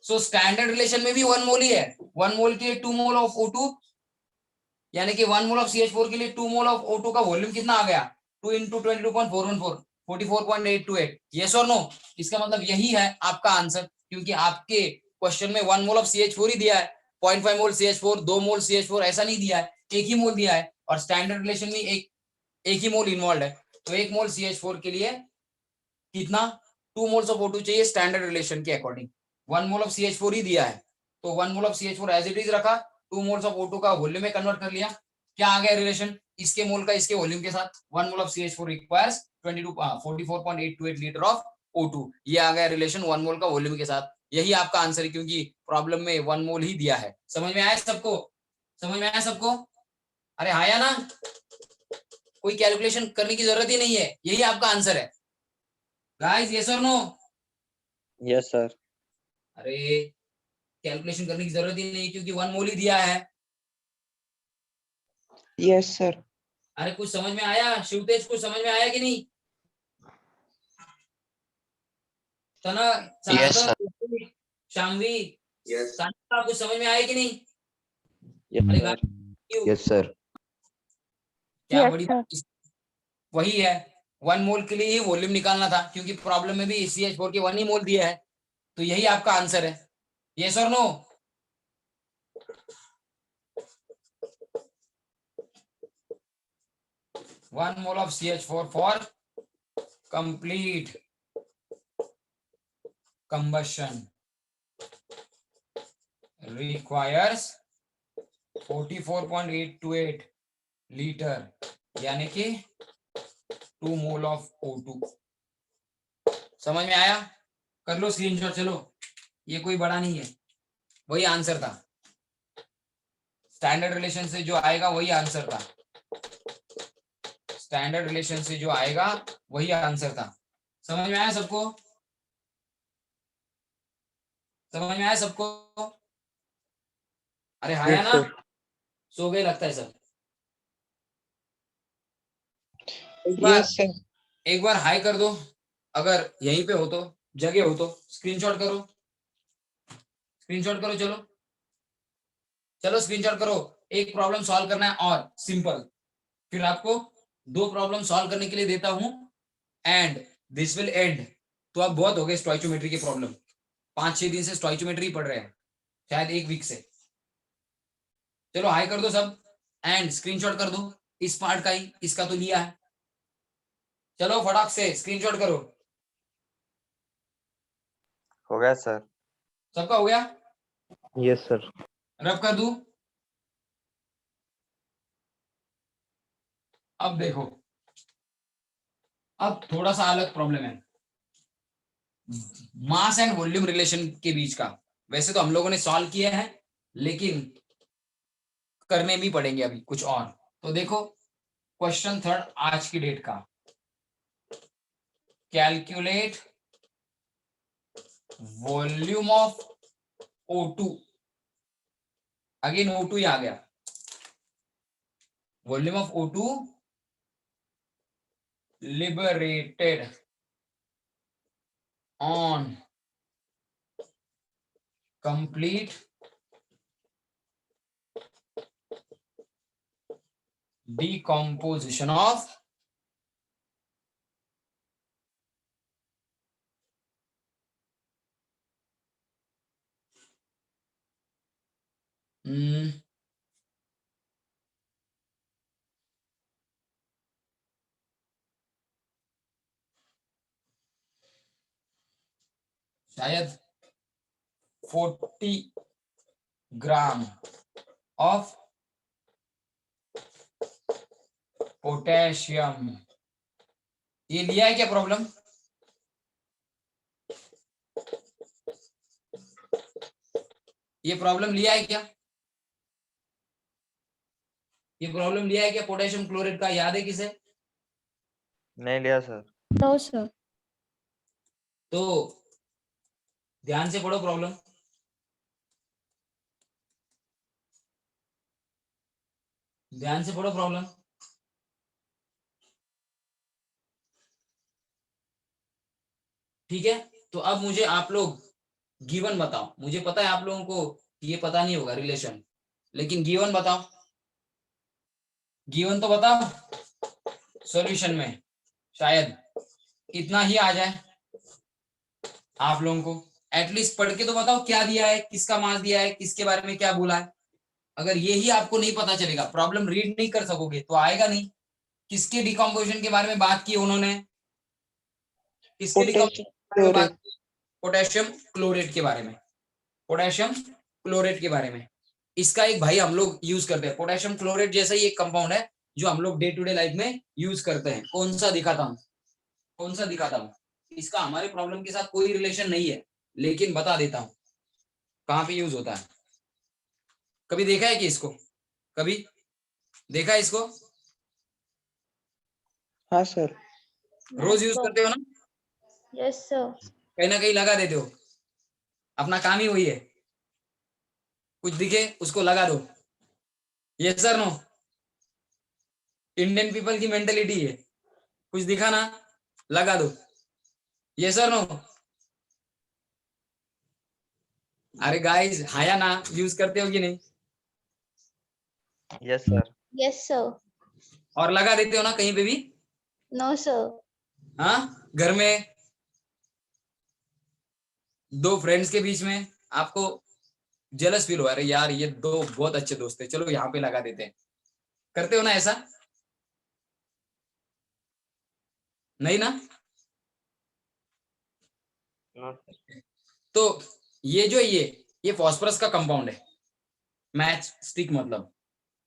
सो स्टैंडर्ड रिलेशन में भी 1 मोल ही है। 1 मोल के लिए 2 मोल ऑफ O2, यानी कि 1 मोल ऑफ CH4 के लिए 2 मोल ऑफ O2 का वॉल्यूम कितना आ गया 2 इंटू 22.414 44.828। यस और नो? इसका मतलब यही है आपका आंसर, क्योंकि आपके क्वेश्चन में 1 मोल ऑफ CH4 ही दिया है, 0.5 मोल CH4, 2 मोल CH4 ऐसा नहीं दिया है, एक ही मोल दिया है, और स्टैंडर्ड रिलेशन में एक ही मोल इन्वॉल्व है। तो 1 मोल CH4 के लिए कितना 2 मोल्स ऑफ O2 चाहिए स्टैंडर्ड रिलेशन के अकॉर्डिंग। 1 मोल ऑफ CH4 ही दिया है, तो 1 mole of CH4 as it is रखा, 2 मोल्स ऑफ O2 का वॉल्यूम में कन्वर्ट कर लिया। क्या आ गया रिलेशन, इसके मोल का इसके वॉल्यूम के साथ। 1 mole of CH4 requires 44.828 litre of O2, ये आ गया रिलेशन 1 मोल का वॉल्यूम के साथ। यही आपका आंसर है, क्योंकि प्रॉब्लम में 1 मोल ही दिया है। समझ में आया सबको? समझ में आया सबको? अरे हाँ या ना, कोई कैलकुलेशन करने की जरूरत ही नहीं है, यही आपका आंसर है गाइस। यस और नो? yes sir, अरे कैलकुलेशन करने की जरूरत ही नहीं, क्योंकि 1 मोल ही दिया है। Yes, sir. अरे कुछ समझ में आया शिवतेज, कुछ समझ में आया कि नहीं? तना, yes sir, शामवी, सानिका, कुछ समझ में आया कि नहीं? yes अरे sir, क्यों, Yes, sir. क्या Yes, बड़ी sir. बात, वही है 1 मोल के लिए ही वॉल्यूम निकालना था, क्योंकि प्रॉब्लम में भी CH4 के 1 ही मोल दिया है, तो यही आपका आंसर है। यस और no? One mole of CH4 for complete combustion requires 44.828 litre, यानी कि 2 मोल ऑफ O2। समझ में आया? कर लो स्क्रीनशॉट, चलो, ये कोई बड़ा नहीं है, वही आंसर था, स्टैंडर्ड रिलेशन से जो आएगा वही आंसर था, स्टैंडर्ड रिलेशन से जो आएगा वही आंसर था। समझ में आया सबको? समझ में आया सबको? अरे हाँ या Yes, ना, sir. सो गए लगता है सब। एक बार Yes, sir. एक बार हाई कर दो, अगर यहीं पे हो तो, जगह हो तो स्क्रीनशॉट करो, स्क्रीनशॉट करो, चलो चलो स्क्रीनशॉट करो। एक प्रॉब्लम सॉल्व करना है और सिंपल, फिर आपको 2 प्रॉब्लम सॉल्व करने के लिए देता हूं, एंड दिस विल एंड। तो आप बहुत हो गए स्टोइचोमेट्री के प्रॉब्लम, 5-6 दिन से स्टोइचोमेट्री पढ़ रहे हैं, शायद 1 वीक से। चलो हाई कर दो सब, एंड स्क्रीनशॉट कर दो, इस पार्ट का ही, इसका तो लिया है। चलो फटाक से स्क्रीनशॉट करो। हो गया सर, सबका हो गया? Yes, sir. रब कर दूं? अब देखो, अब थोड़ा सा अलग प्रॉब्लम है, मास एंड वॉल्यूम रिलेशन के बीच का। वैसे तो हम लोगों ने सॉल्व किया है, लेकिन करने भी पड़ेंगे अभी कुछ और। तो देखो क्वेश्चन 3 आज की डेट का, calculate volume of O2। Again O2 ही आ गया, volume of O2 liberated on complete decomposition of शायद 40 ग्राम ऑफ पोटेशियम। ये लिया है क्या प्रॉब्लम? ये प्रॉब्लम लिया है क्या? ये प्रॉब्लम लिया है क्या पोटेशियम क्लोराइड का? याद है किसे? नहीं लिया सर। No, sir. तो ध्यान से पढ़ो प्रॉब्लम। ध्यान से पढ़ो प्रॉब्लम। ठीक है, तो अब मुझे आप लोग गिवन बताओ। मुझे पता है आप लोगों को ये पता नहीं होगा रिलेशन, लेकिन गिवन बताओ। गिवन तो बताओ सॉल्यूशन में, शायद इतना ही आ जाए आप लोगों को। एटलीस्ट पढ़ के तो बताओ क्या दिया है, किसका मास दिया है, किसके बारे में क्या बोला है। अगर ये ही आपको नहीं पता चलेगा, प्रॉब्लम रीड नहीं कर सकोगे, तो आएगा नहीं। किसके डिकम्पोजिशन के बारे में बात की उन्होंने? किसके डिकम्पोजिशन के बारे में बात की? पोटेशियम क्लोरेट के बारे में। पोटेशियम क्लोरेट के बारे में। इसका एक भाई हम लोग यूज करते हैं। पोटेशियम क्लोरेट जैसा ही एक कंपाउंड है जो हम लोग डे टू डे लाइफ में यूज करते हैं। कौन सा दिखाता हूँ, कौन सा दिखाता हूँ? इसका हमारे प्रॉब्लम के साथ कोई रिलेशन नहीं है, लेकिन बता देता हूँ कहाँ पे यूज होता है। कभी देखा है कि इसको? कभी देखा है इसको? हाँ सर। रोज यूज करते हो ना? Yes, sir. कहीं ना कहीं लगा देते हो। अपना काम ही वही है, कुछ दिखे उसको लगा दो। ये सर नो, इंडियन पीपल की मेंटेलिटी है। कुछ दिखा ना, लगा दो। ये सर नो। अरे गाइस, हाया ना, यूज करते हो कि नहीं? Yes sir. Yes, sir. और लगा देते हो ना कहीं पे भी? No, sir. हाँ, घर में दो फ्रेंड्स के बीच में आपको जेलस फील हो, अरे यार ये दो बहुत अच्छे दोस्त है, चलो यहाँ पे लगा देते हैं। करते हो ना ऐसा? नहीं ना? तो ये जो ये फास्फोरस का कंपाउंड है, मैच स्टिक मतलब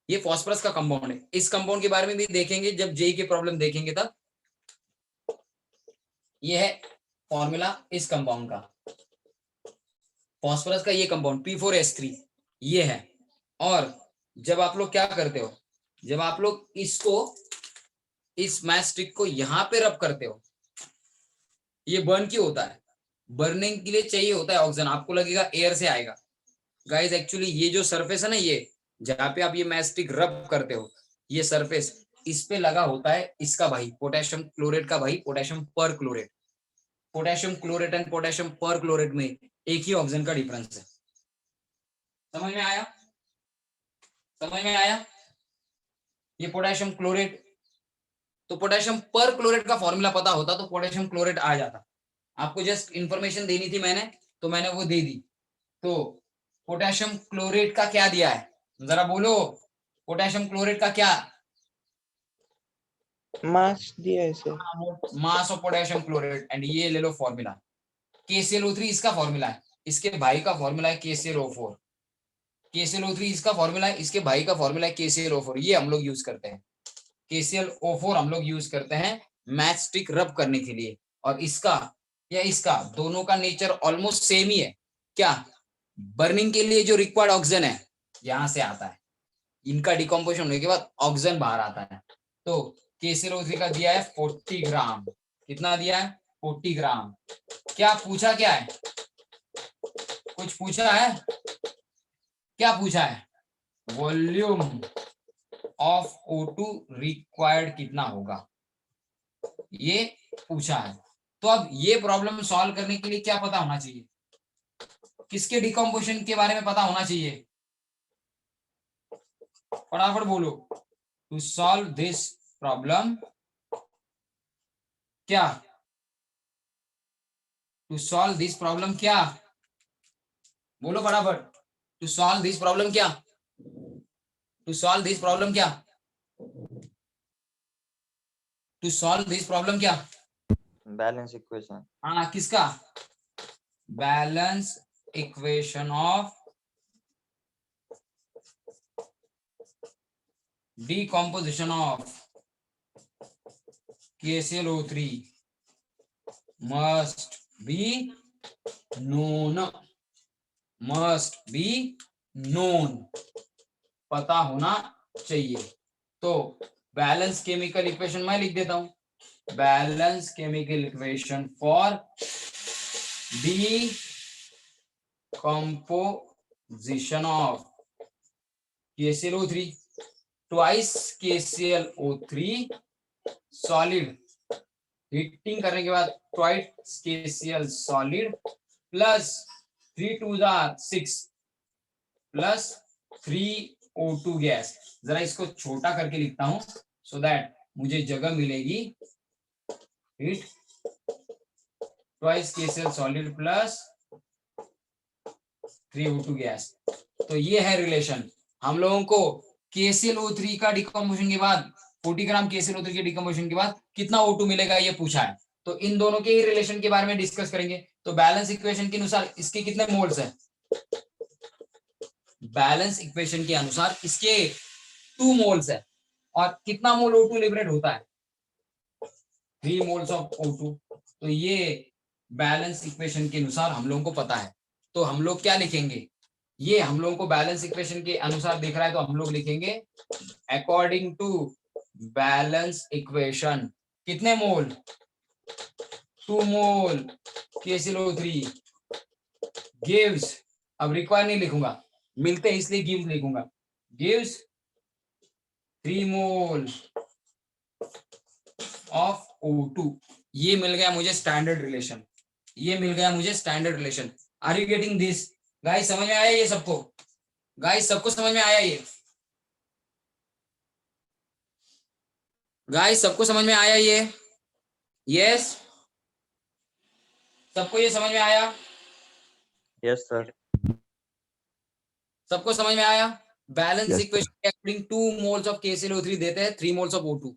ये फास्फोरस का कंपाउंड है। इस कंपाउंड के बारे में भी देखेंगे जब जेई के प्रॉब्लम देखेंगे तब। ये है फॉर्मूला इस कंपाउंड का, फास्फोरस का ये कंपाउंड P4S3 ये है। और जब आप लोग क्या करते हो, जब आप लोग इसको, इस मैच स्टिक को यहाँ पे रब करते हो, ये बर्न क्यों होता है? बर्निंग के लिए चाहिए होता है ऑक्सीजन। आपको लगेगा एयर से आएगा, गाइस एक्चुअली ये जो सरफेस है ना, ये जहाँ पे आप ये मैच स्टिक रब करते हो, ये सरफेस इस पे लगा होता है इसका भाई पोटेशियम क्लोरेट का भाई, पोटेशियम पर chlorate. Potassium chlorate and potassium पर क्लोरेट में एक ही ऑक्सीजन का डिफरेंस है। समझ में आया? समझ में आया? ये पोटेशियम क्लोरेट, तो पोटेशियम पर क्लोरेट का फॉर्मूला पता होता तो पोटेशियम क्लोरेट आ जाता। आपको जस्ट इंफॉर्मेशन देनी थी मैंने, तो मैंने वो दे दी। तो पोटेशियम क्लोरेट का क्या दिया है, जरा बोलो। पोटेशियम क्लोरेट का क्या मास दिया है sir. Mass of potassium chlorate, and ये ले लो फॉर्मूला KClO3 इसका फॉर्मूला है, इसके भाई का फॉर्मूला है KClO4। KClO3 इसका फॉर्मूला है, इसके भाई का फॉर्मूला है KClO4। ये हम लोग यूज करते हैं, KClO4 हम लोग यूज करते हैं मैच स्टिक रब करने के लिए। और इसका या इसका दोनों का नेचर ऑलमोस्ट सेम ही है। क्या? बर्निंग के लिए जो रिक्वायर्ड ऑक्सीजन है यहां से आता है, इनका डिकम्पोजिशन होने के बाद ऑक्सीजन बाहर आता है। तो KClO3 का दिया है 40 ग्राम। कितना दिया है? 40 ग्राम। क्या पूछा, क्या है? कुछ पूछा है? क्या पूछा है? वॉल्यूम ऑफ O2 रिक्वायर्ड कितना होगा, ये पूछा है। तो अब ये प्रॉब्लम सॉल्व करने के लिए क्या पता होना चाहिए? किसके डिकम्पोजिशन के बारे में पता होना चाहिए? फटाफट बोलो। टू सॉल्व दिस प्रॉब्लम, क्या? टू सॉल्व दिस प्रॉब्लम क्या? बोलो फटाफट। टू सॉल्व दिस प्रॉब्लम क्या? टू सॉल्व दिस प्रॉब्लम क्या? टू सॉल्व दिस प्रॉब्लम क्या? Balance equation. हाँ, किसका? Balance equation of decomposition of KClO3 must be known, must be known, पता होना चाहिए। तो बैलेंस केमिकल इक्वेशन मैं लिख देता हूं, balance chemical equation for decomposition of KClO3 twice KClO3 solid, heating करने के बाद twice KCl solid plus 3 2 6 plus 3O2 gas. जरा इसको छोटा करके लिखता हूं सो दैट मुझे जगह मिलेगी। Heat twice KCl solid plus 3O2 gas. तो ये है रिलेशन। हम लोगों को KClO3 का डिकम्पोजिशन के बाद 40 ग्राम KClO3 के डिकम्पोजिशन के बाद कितना O2 मिलेगा ये पूछा है। तो इन दोनों के ही रिलेशन के बारे में डिस्कस करेंगे। तो बैलेंस इक्वेशन के अनुसार इसके कितने मोल्स हैं, बैलेंस इक्वेशन के अनुसार इसके 2 मोल्स है। और कितना मोल O2 लिबरेट होता है, 3 मोल्स ऑफ O2। तो ये बैलेंस इक्वेशन के अनुसार हम लोगों को पता है। तो हम लोग क्या लिखेंगे, ये हम लोगों को बैलेंस इक्वेशन के अनुसार दिख रहा है तो हम लोग लिखेंगे अकॉर्डिंग टू बैलेंस इक्वेशन कितने मोल, 2 मोल KClO3 गिव्स, अब रिक्वायर नहीं लिखूंगा, मिलते हैं इसलिए गिव्स लिखूंगा, गिव्स 3 मोल ऑफ O2। ये मिल गया मुझे स्टैंडर्ड रिलेशन, ये मिल गया मुझे standard relation. Are you getting this guys, समझ में आया ये सबको, गाइस सबको समझ में आया ये, गाइस सबको समझ में आया ये, यस सबको ये समझ में आया, Yes, sir. सबको समझ में आया। बैलेंस Yes, इक्वेशन के अकॉर्डिंग 2 मोल्स ऑफ KClO3 देते हैं 3 मोल्स ऑफ O2।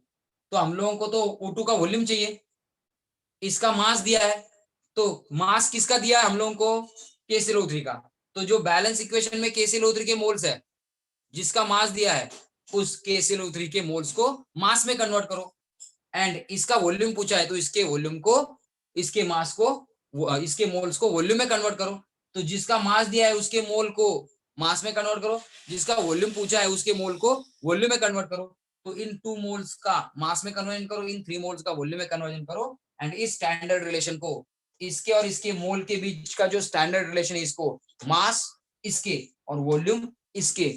तो हम लोगों को तो O2 का वॉल्यूम चाहिए, इसका मास दिया है, तो मास किसका दिया है हम लोगों को, KClO3 का। तो जो बैलेंस इक्वेशन में KClO3 के मोल्स है, जिसका मास दिया है, उस KClO3 के मोल्स को मास में कन्वर्ट करो। एंड इसका वॉल्यूम पूछा है तो इसके वॉल्यूम को, इसके मास को, इसके मोल्स को वॉल्यूम में कन्वर्ट करो। तो जिसका मास दिया है उसके मोल को मास में कन्वर्ट करो, जिसका वॉल्यूम पूछा है उसके मोल को वॉल्यूम में कन्वर्ट करो। तो इन 2 मोल्स का मास में कन्वर्जन करो, इन 3 मोल्स का वॉल्यूम में कन्वर्जन करो। एंड इस स्टैंडर्ड रिलेशन को, इसके और इसके मोल के बीच का जो स्टैंडर्ड रिलेशन है, इसको मास इसके और वॉल्यूम इसके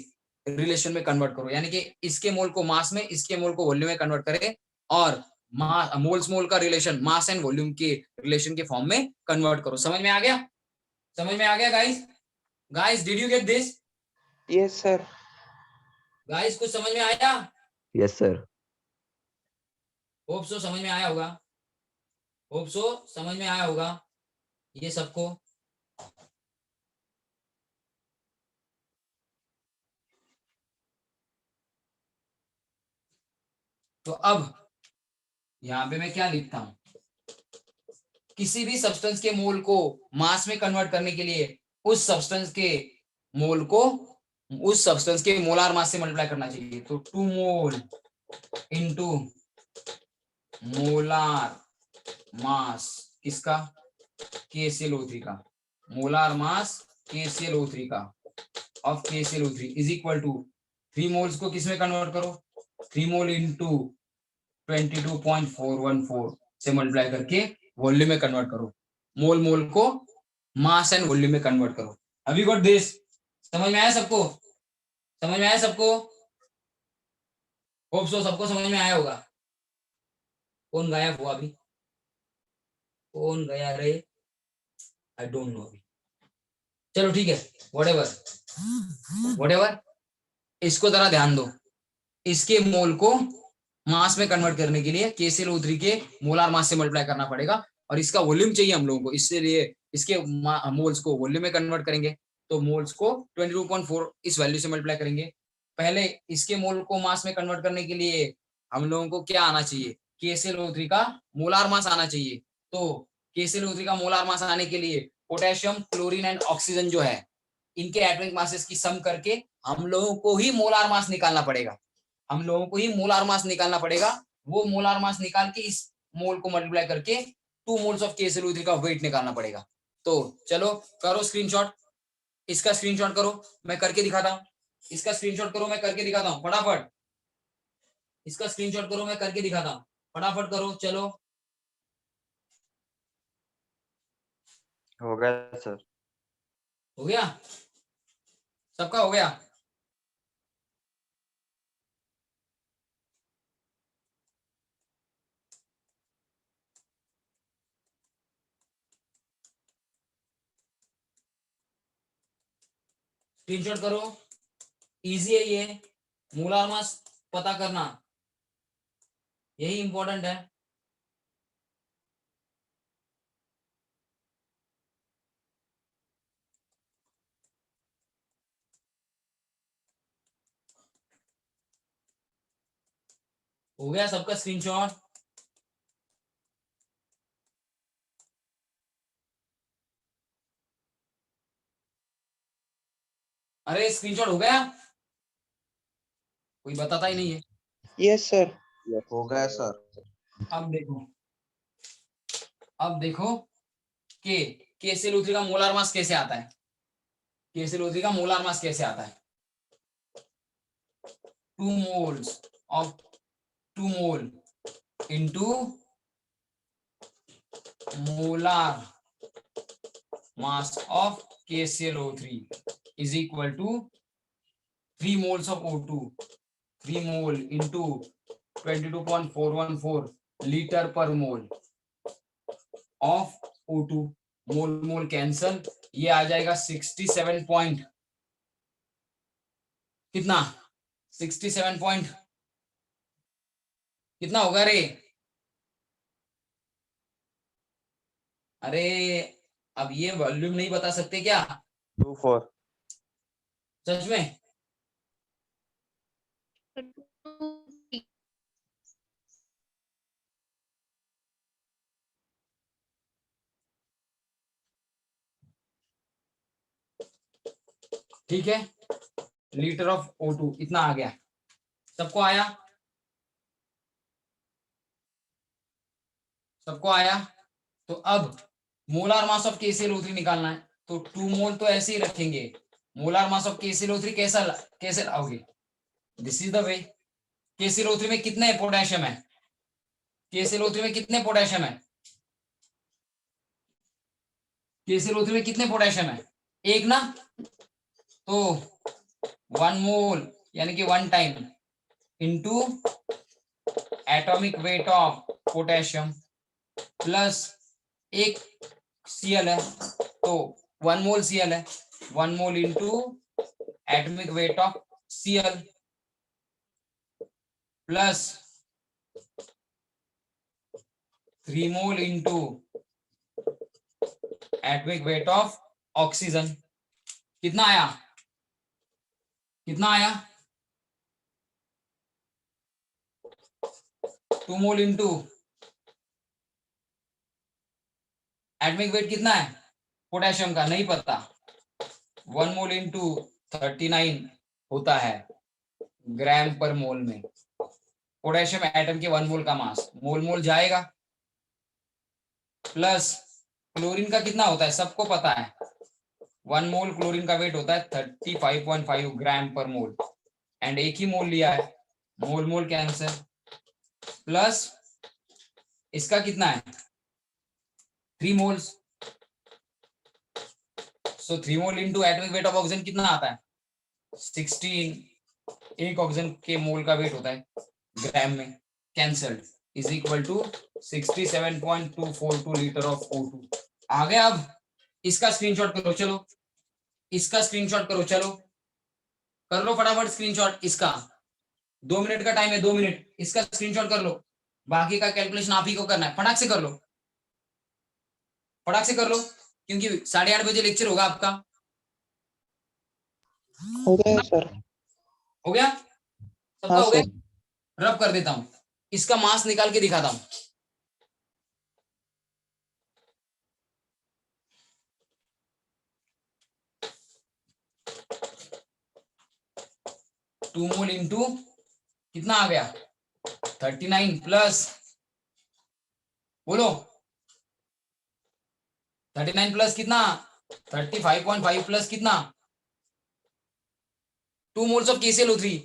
रिलेशन में कन्वर्ट करो। यानी कि इसके मोल को मास में, इसके मोल को वॉल्यूम में कन्वर्ट करें और मोल्स मोल का रिलेशन मास एंड वॉल्यूम के रिलेशन के फॉर्म में कन्वर्ट करो। समझ में आ गया, समझ में आ गया guys, guys did you get this, Yes, sir. Guys कुछ समझ में आया, yes, sir. होप सो समझ में आया होगा, होप सो समझ में आया होगा ये सबको। तो अब यहाँ पे मैं क्या लिखता हूं, किसी भी सब्सटेंस के मोल को मास में कन्वर्ट करने के लिए उस सब्सटेंस के मोल को उस सब्सटेंस के मोलार मास से मल्टीप्लाई करना चाहिए। तो 2 मोल इनटू मोलार मास किसका, KClO3 का, मोलार मास KClO3 का of KClO3 is equal to 3 moles को किस में कन्वर्ट करो, 3 मोल इनटू 22.414 से मल्टीप्लाई करके वॉल्यूम में कन्वर्ट करो, मोल मोल को मास एंड वॉल्यूम में कन्वर्ट करो। अभी गॉट दिस, समझ में आया सबको, समझ में आया सबको, होप सो सबको समझ में आया होगा। कौन गायब हुआ अभी, कौन गया रे, आई डोंट नो अभी, चलो ठीक है, व्हाटएवर, इसको जरा ध्यान दो। इसके मोल को मास में कन्वर्ट करने के लिए KClO3 के मोलार मास से मल्टीप्लाई करना पड़ेगा और इसका वॉल्यूम चाहिए हम लोगों को, इसलिए इसके मोल्स को वॉल्यूम में कन्वर्ट करेंगे। तो मोल्स को 22.4 इस वैल्यू से मल्टीप्लाई करेंगे। पहले इसके मोल को मास में कन्वर्ट करने के लिए हम लोगों को क्या आना चाहिए, KClO3 का मोलार मास आना चाहिए। तो KClO3 का मोलार मास आने के लिए पोटेशियम, क्लोरीन एंड ऑक्सीजन जो है, इनके एटॉमिक मासेस की सम करके हम लोगों को ही मोलार मास निकालना पड़ेगा। हम लोगों को ही मोलार मास निकालना पड़ेगा। वो मोलार मास निकाल के इस मोल को मल्टीप्लाई करके 2 मोल्स ऑफ KClO3 का वेट निकालना पड़ेगा। तो चलो करो स्क्रीनशॉट, इसका स्क्रीनशॉट करो, मैं करके दिखाता हूँ। इसका स्क्रीनशॉट करो, मैं करके दिखाता हूँ फटाफट। इसका स्क्रीनशॉट करो, मैं करके दिखाता हूँ, फटाफट करो। चलो हो गया सर। हो गया, सबका हो गया। स्क्रीनशॉट करो, इजी है ये, मोलार मास पता करना, यही इंपॉर्टेंट है। हो गया सबका स्क्रीनशॉट? अरे स्क्रीनशॉट हो गया, कोई बताता ही नहीं है। Yes, sir. हो गया सर। अब देखो कि KClO3 का मोलार मास कैसे आता है। KClO3 का मोलार मास कैसे आता है? 2 moles of 2 mole into molar mass of KClO3 is equal to 3 moles of O2, 3 mole into 22.414 liter per mole of O2। Mole mole cancel, ये आ जाएगा 67 पॉइंट कितना, 67 पॉइंट कितना होगा रे? अरे अब ये वॉल्यूम नहीं बता सकते क्या 24। सच में? ठीक है, लीटर ऑफ O2 इतना आ गया, सबको आया? सबको आया? तो अब मोलार मास ऑफ KClO3 निकालना है, तो 2 मोल तो ऐसे ही रखेंगे। मोलार मास ऑफ KClO3 कैसे लाओगे? This is the way. KClO3 में कितने पोटेशियम है? KClO3 में कितने पोटेशियम है? KClO3 में कितने पोटेशियम है? एक ना, तो 1 मोल यानी कि 1 time into atomic weight of potassium plus एक Cl है, तो 1 मोल Cl है, 1 mole into atomic weight of Cl plus 3 mole into atomic weight of oxygen. कितना आया? कितना आया? 2 मोल इंटू एटॉमिक वेट कितना है पोटेशियम का, नहीं पता, 1 मोल इंटू 39 होता है ग्राम पर मोल में। पोटेशियम एटम के 1 मोल का मास, मोल मोल जाएगा, प्लस क्लोरीन का कितना होता है सबको पता है, 1 मोल क्लोरीन का वेट होता है 35.5 ग्राम पर मोल, एंड एक ही मोल लिया है, मोल मोल कैंसर, प्लस इसका कितना है 3 moles, so 3 mole into atomic weight of oxygen कितना आता है 16। एक ऑक्सीजन के मोल का वेट होता है ग्राम में, cancelled, is equal to 67.242 litre of O2 आ गया। अब इसका स्क्रीनशॉट करो, चलो इसका स्क्रीनशॉट करो, चलो कर लो फटाफट स्क्रीनशॉट इसका, 2 मिनट का टाइम है, 2 मिनट, इसका स्क्रीनशॉट कर लो, बाकी का कैलकुलेशन आप ही को करना है, फटाक से कर लो, फटाक से कर लो, क्योंकि 8:30 बजे लेक्चर होगा आपका। हो गया सर। हो गया सबका? हाँ हो गया, सर। रब कर देता हूं, इसका मास निकाल के दिखाता हूं। 2 मोल इंटू कितना आ गया 39 प्लस, बोलो 39 प्लस कितना 35.5 प्लस कितना 2 मोल्स ऑफ KClO3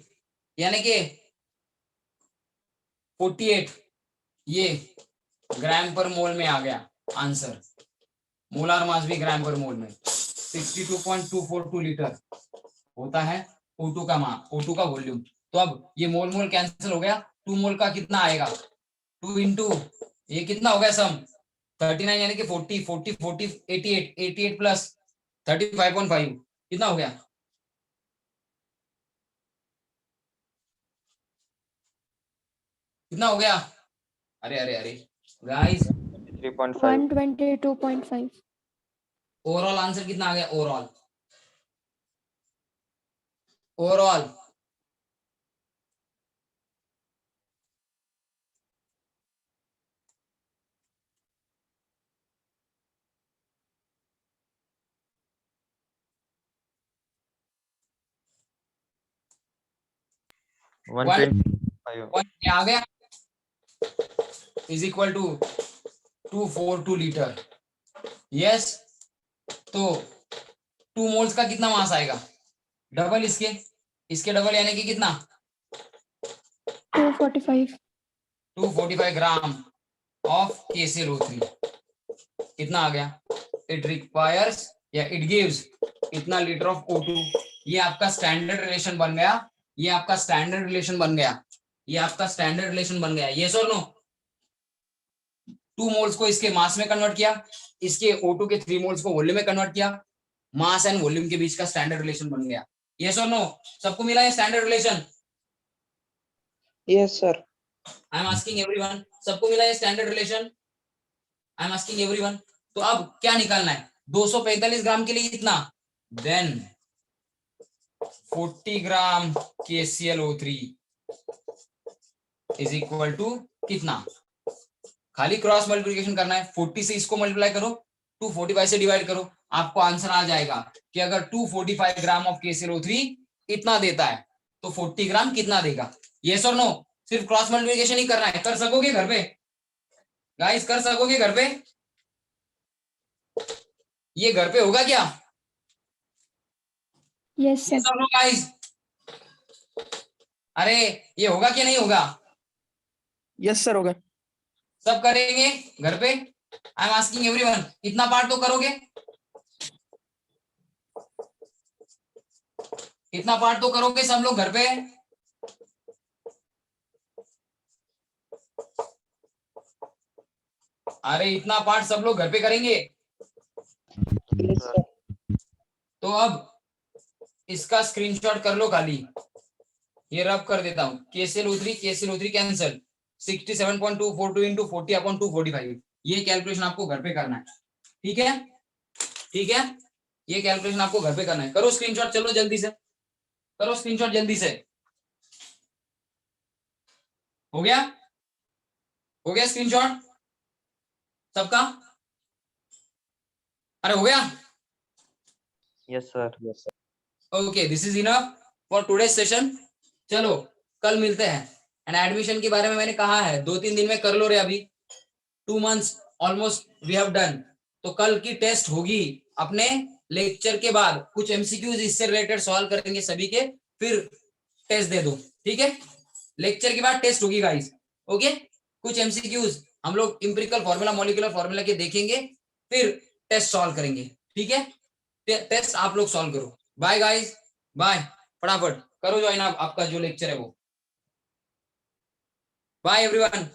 यानी कि 48 ये ग्राम पर मोल में आ गया आंसर। मोलार मास भी ग्राम पर मोल में 62.242 लीटर होता है O2 का मास, O2 का वॉल्यूम। तो अब ये मोल मोल कैंसिल हो गया, 2 मोल का कितना आएगा 2 इंटू ये कितना हो गया सम 39 यानी कि 40 40 40 88 88 प्लस 35.5 कितना हो गया कितना हो गया अरे अरे अरे गाइस 3.5 122.5 ओवरऑल आंसर कितना आ गया ओवरऑल ओवरऑल वन 125 पॉइंट क्या आ गया is equal to 242 litre. Yes, तो 2 मोल्स का कितना मास आएगा डबल इसके डबल यानी कि कितना 245 ग्राम ऑफ KClO3 कितना आ गया इट रिक्वायर्स या इट गिव्स इतना लीटर ऑफ O2। ये आपका स्टैंडर्ड रिलेशन बन गया, ये आपका स्टैंडर्ड रिलेशन बन गया, ये आपका स्टैंडर्ड रिलेशन बन गया। यस और नो 2 मोल्स को इसके मास में कन्वर्ट किया, इसके O2 के 3 मोल्स को वॉल्यूम में कन्वर्ट किया, मास एंड वॉल्यूम के बीच का स्टैंडर्ड रिलेशन बन गया। यस और नो सबको मिला है standard relation? Yes, sir. I am asking everyone, सबको मिला है standard relation? I am asking everyone. तो अब क्या निकालना है 245 ग्राम के लिए कितना then 40 gram KClO3 is equal to कितना, खाली क्रॉस मल्टीप्लिकेशन करना है, 40 से इसको मल्टीप्लाई करो 245 से डिवाइड करो, आपको आंसर आ जाएगा कि अगर 245 ग्राम ऑफ KClO3 इतना देता है तो 40 ग्राम कितना देगा। यस और नो सिर्फ क्रॉस मल्टीप्लिकेशन ही करना है, कर सकोगे घर पे गाइस, कर सकोगे घर पे? ये घर पे होगा क्या? Yes, sir. यस और नो गाइस? अरे ये होगा कि नहीं होगा? Yes, sir. होगा. सब करेंगे घर पे? आई एम आस्किंग एवरीवन, इतना पार्ट तो करोगे, इतना पार्ट तो करोगे सब लोग घर पे? अरे इतना पार्ट सब लोग घर पे करेंगे? Yes, sir. तो अब इसका स्क्रीनशॉट कर लो खाली, ये रब कर देता हूं KClO3 कैंसिल 67.242 इंटू 40/245 ये कैलकुलेशन आपको घर पे करना है। ठीक है ठीक है, ये कैलकुलेशन आपको घर पे करना है। करो स्क्रीनशॉट, चलो जल्दी से करो स्क्रीनशॉट जल्दी से। हो गया स्क्रीनशॉट सबका? अरे हो गया? yes sir okay this is enough for today session. चलो कल मिलते हैं। एंड एडमिशन के बारे में मैंने कहा है 2-3 दिन में कर लो रे, अभी 2 months almost we have done. तो कल की टेस्ट होगी अपने लेक्चर के बाद, कुछ एमसीक्यूज इससे रिलेटेड सॉल्व करेंगे सभी के, फिर टेस्ट दे दो। ठीक है, लेक्चर के बाद टेस्ट होगी गाइस। ओके, कुछ एमसीक्यूज हम लोग इंपिरिकल फार्मूला मॉलिक्यूलर फार्मूला के देखेंगे, फिर टेस्ट सॉल्व करेंगे। ठीक है, टेस्ट आप लोग सॉल्व करो। बाय गाइस, बाय, फटाफट करो ज्वाइन आप, आपका जो लेक्चर है वो। Bye everyone.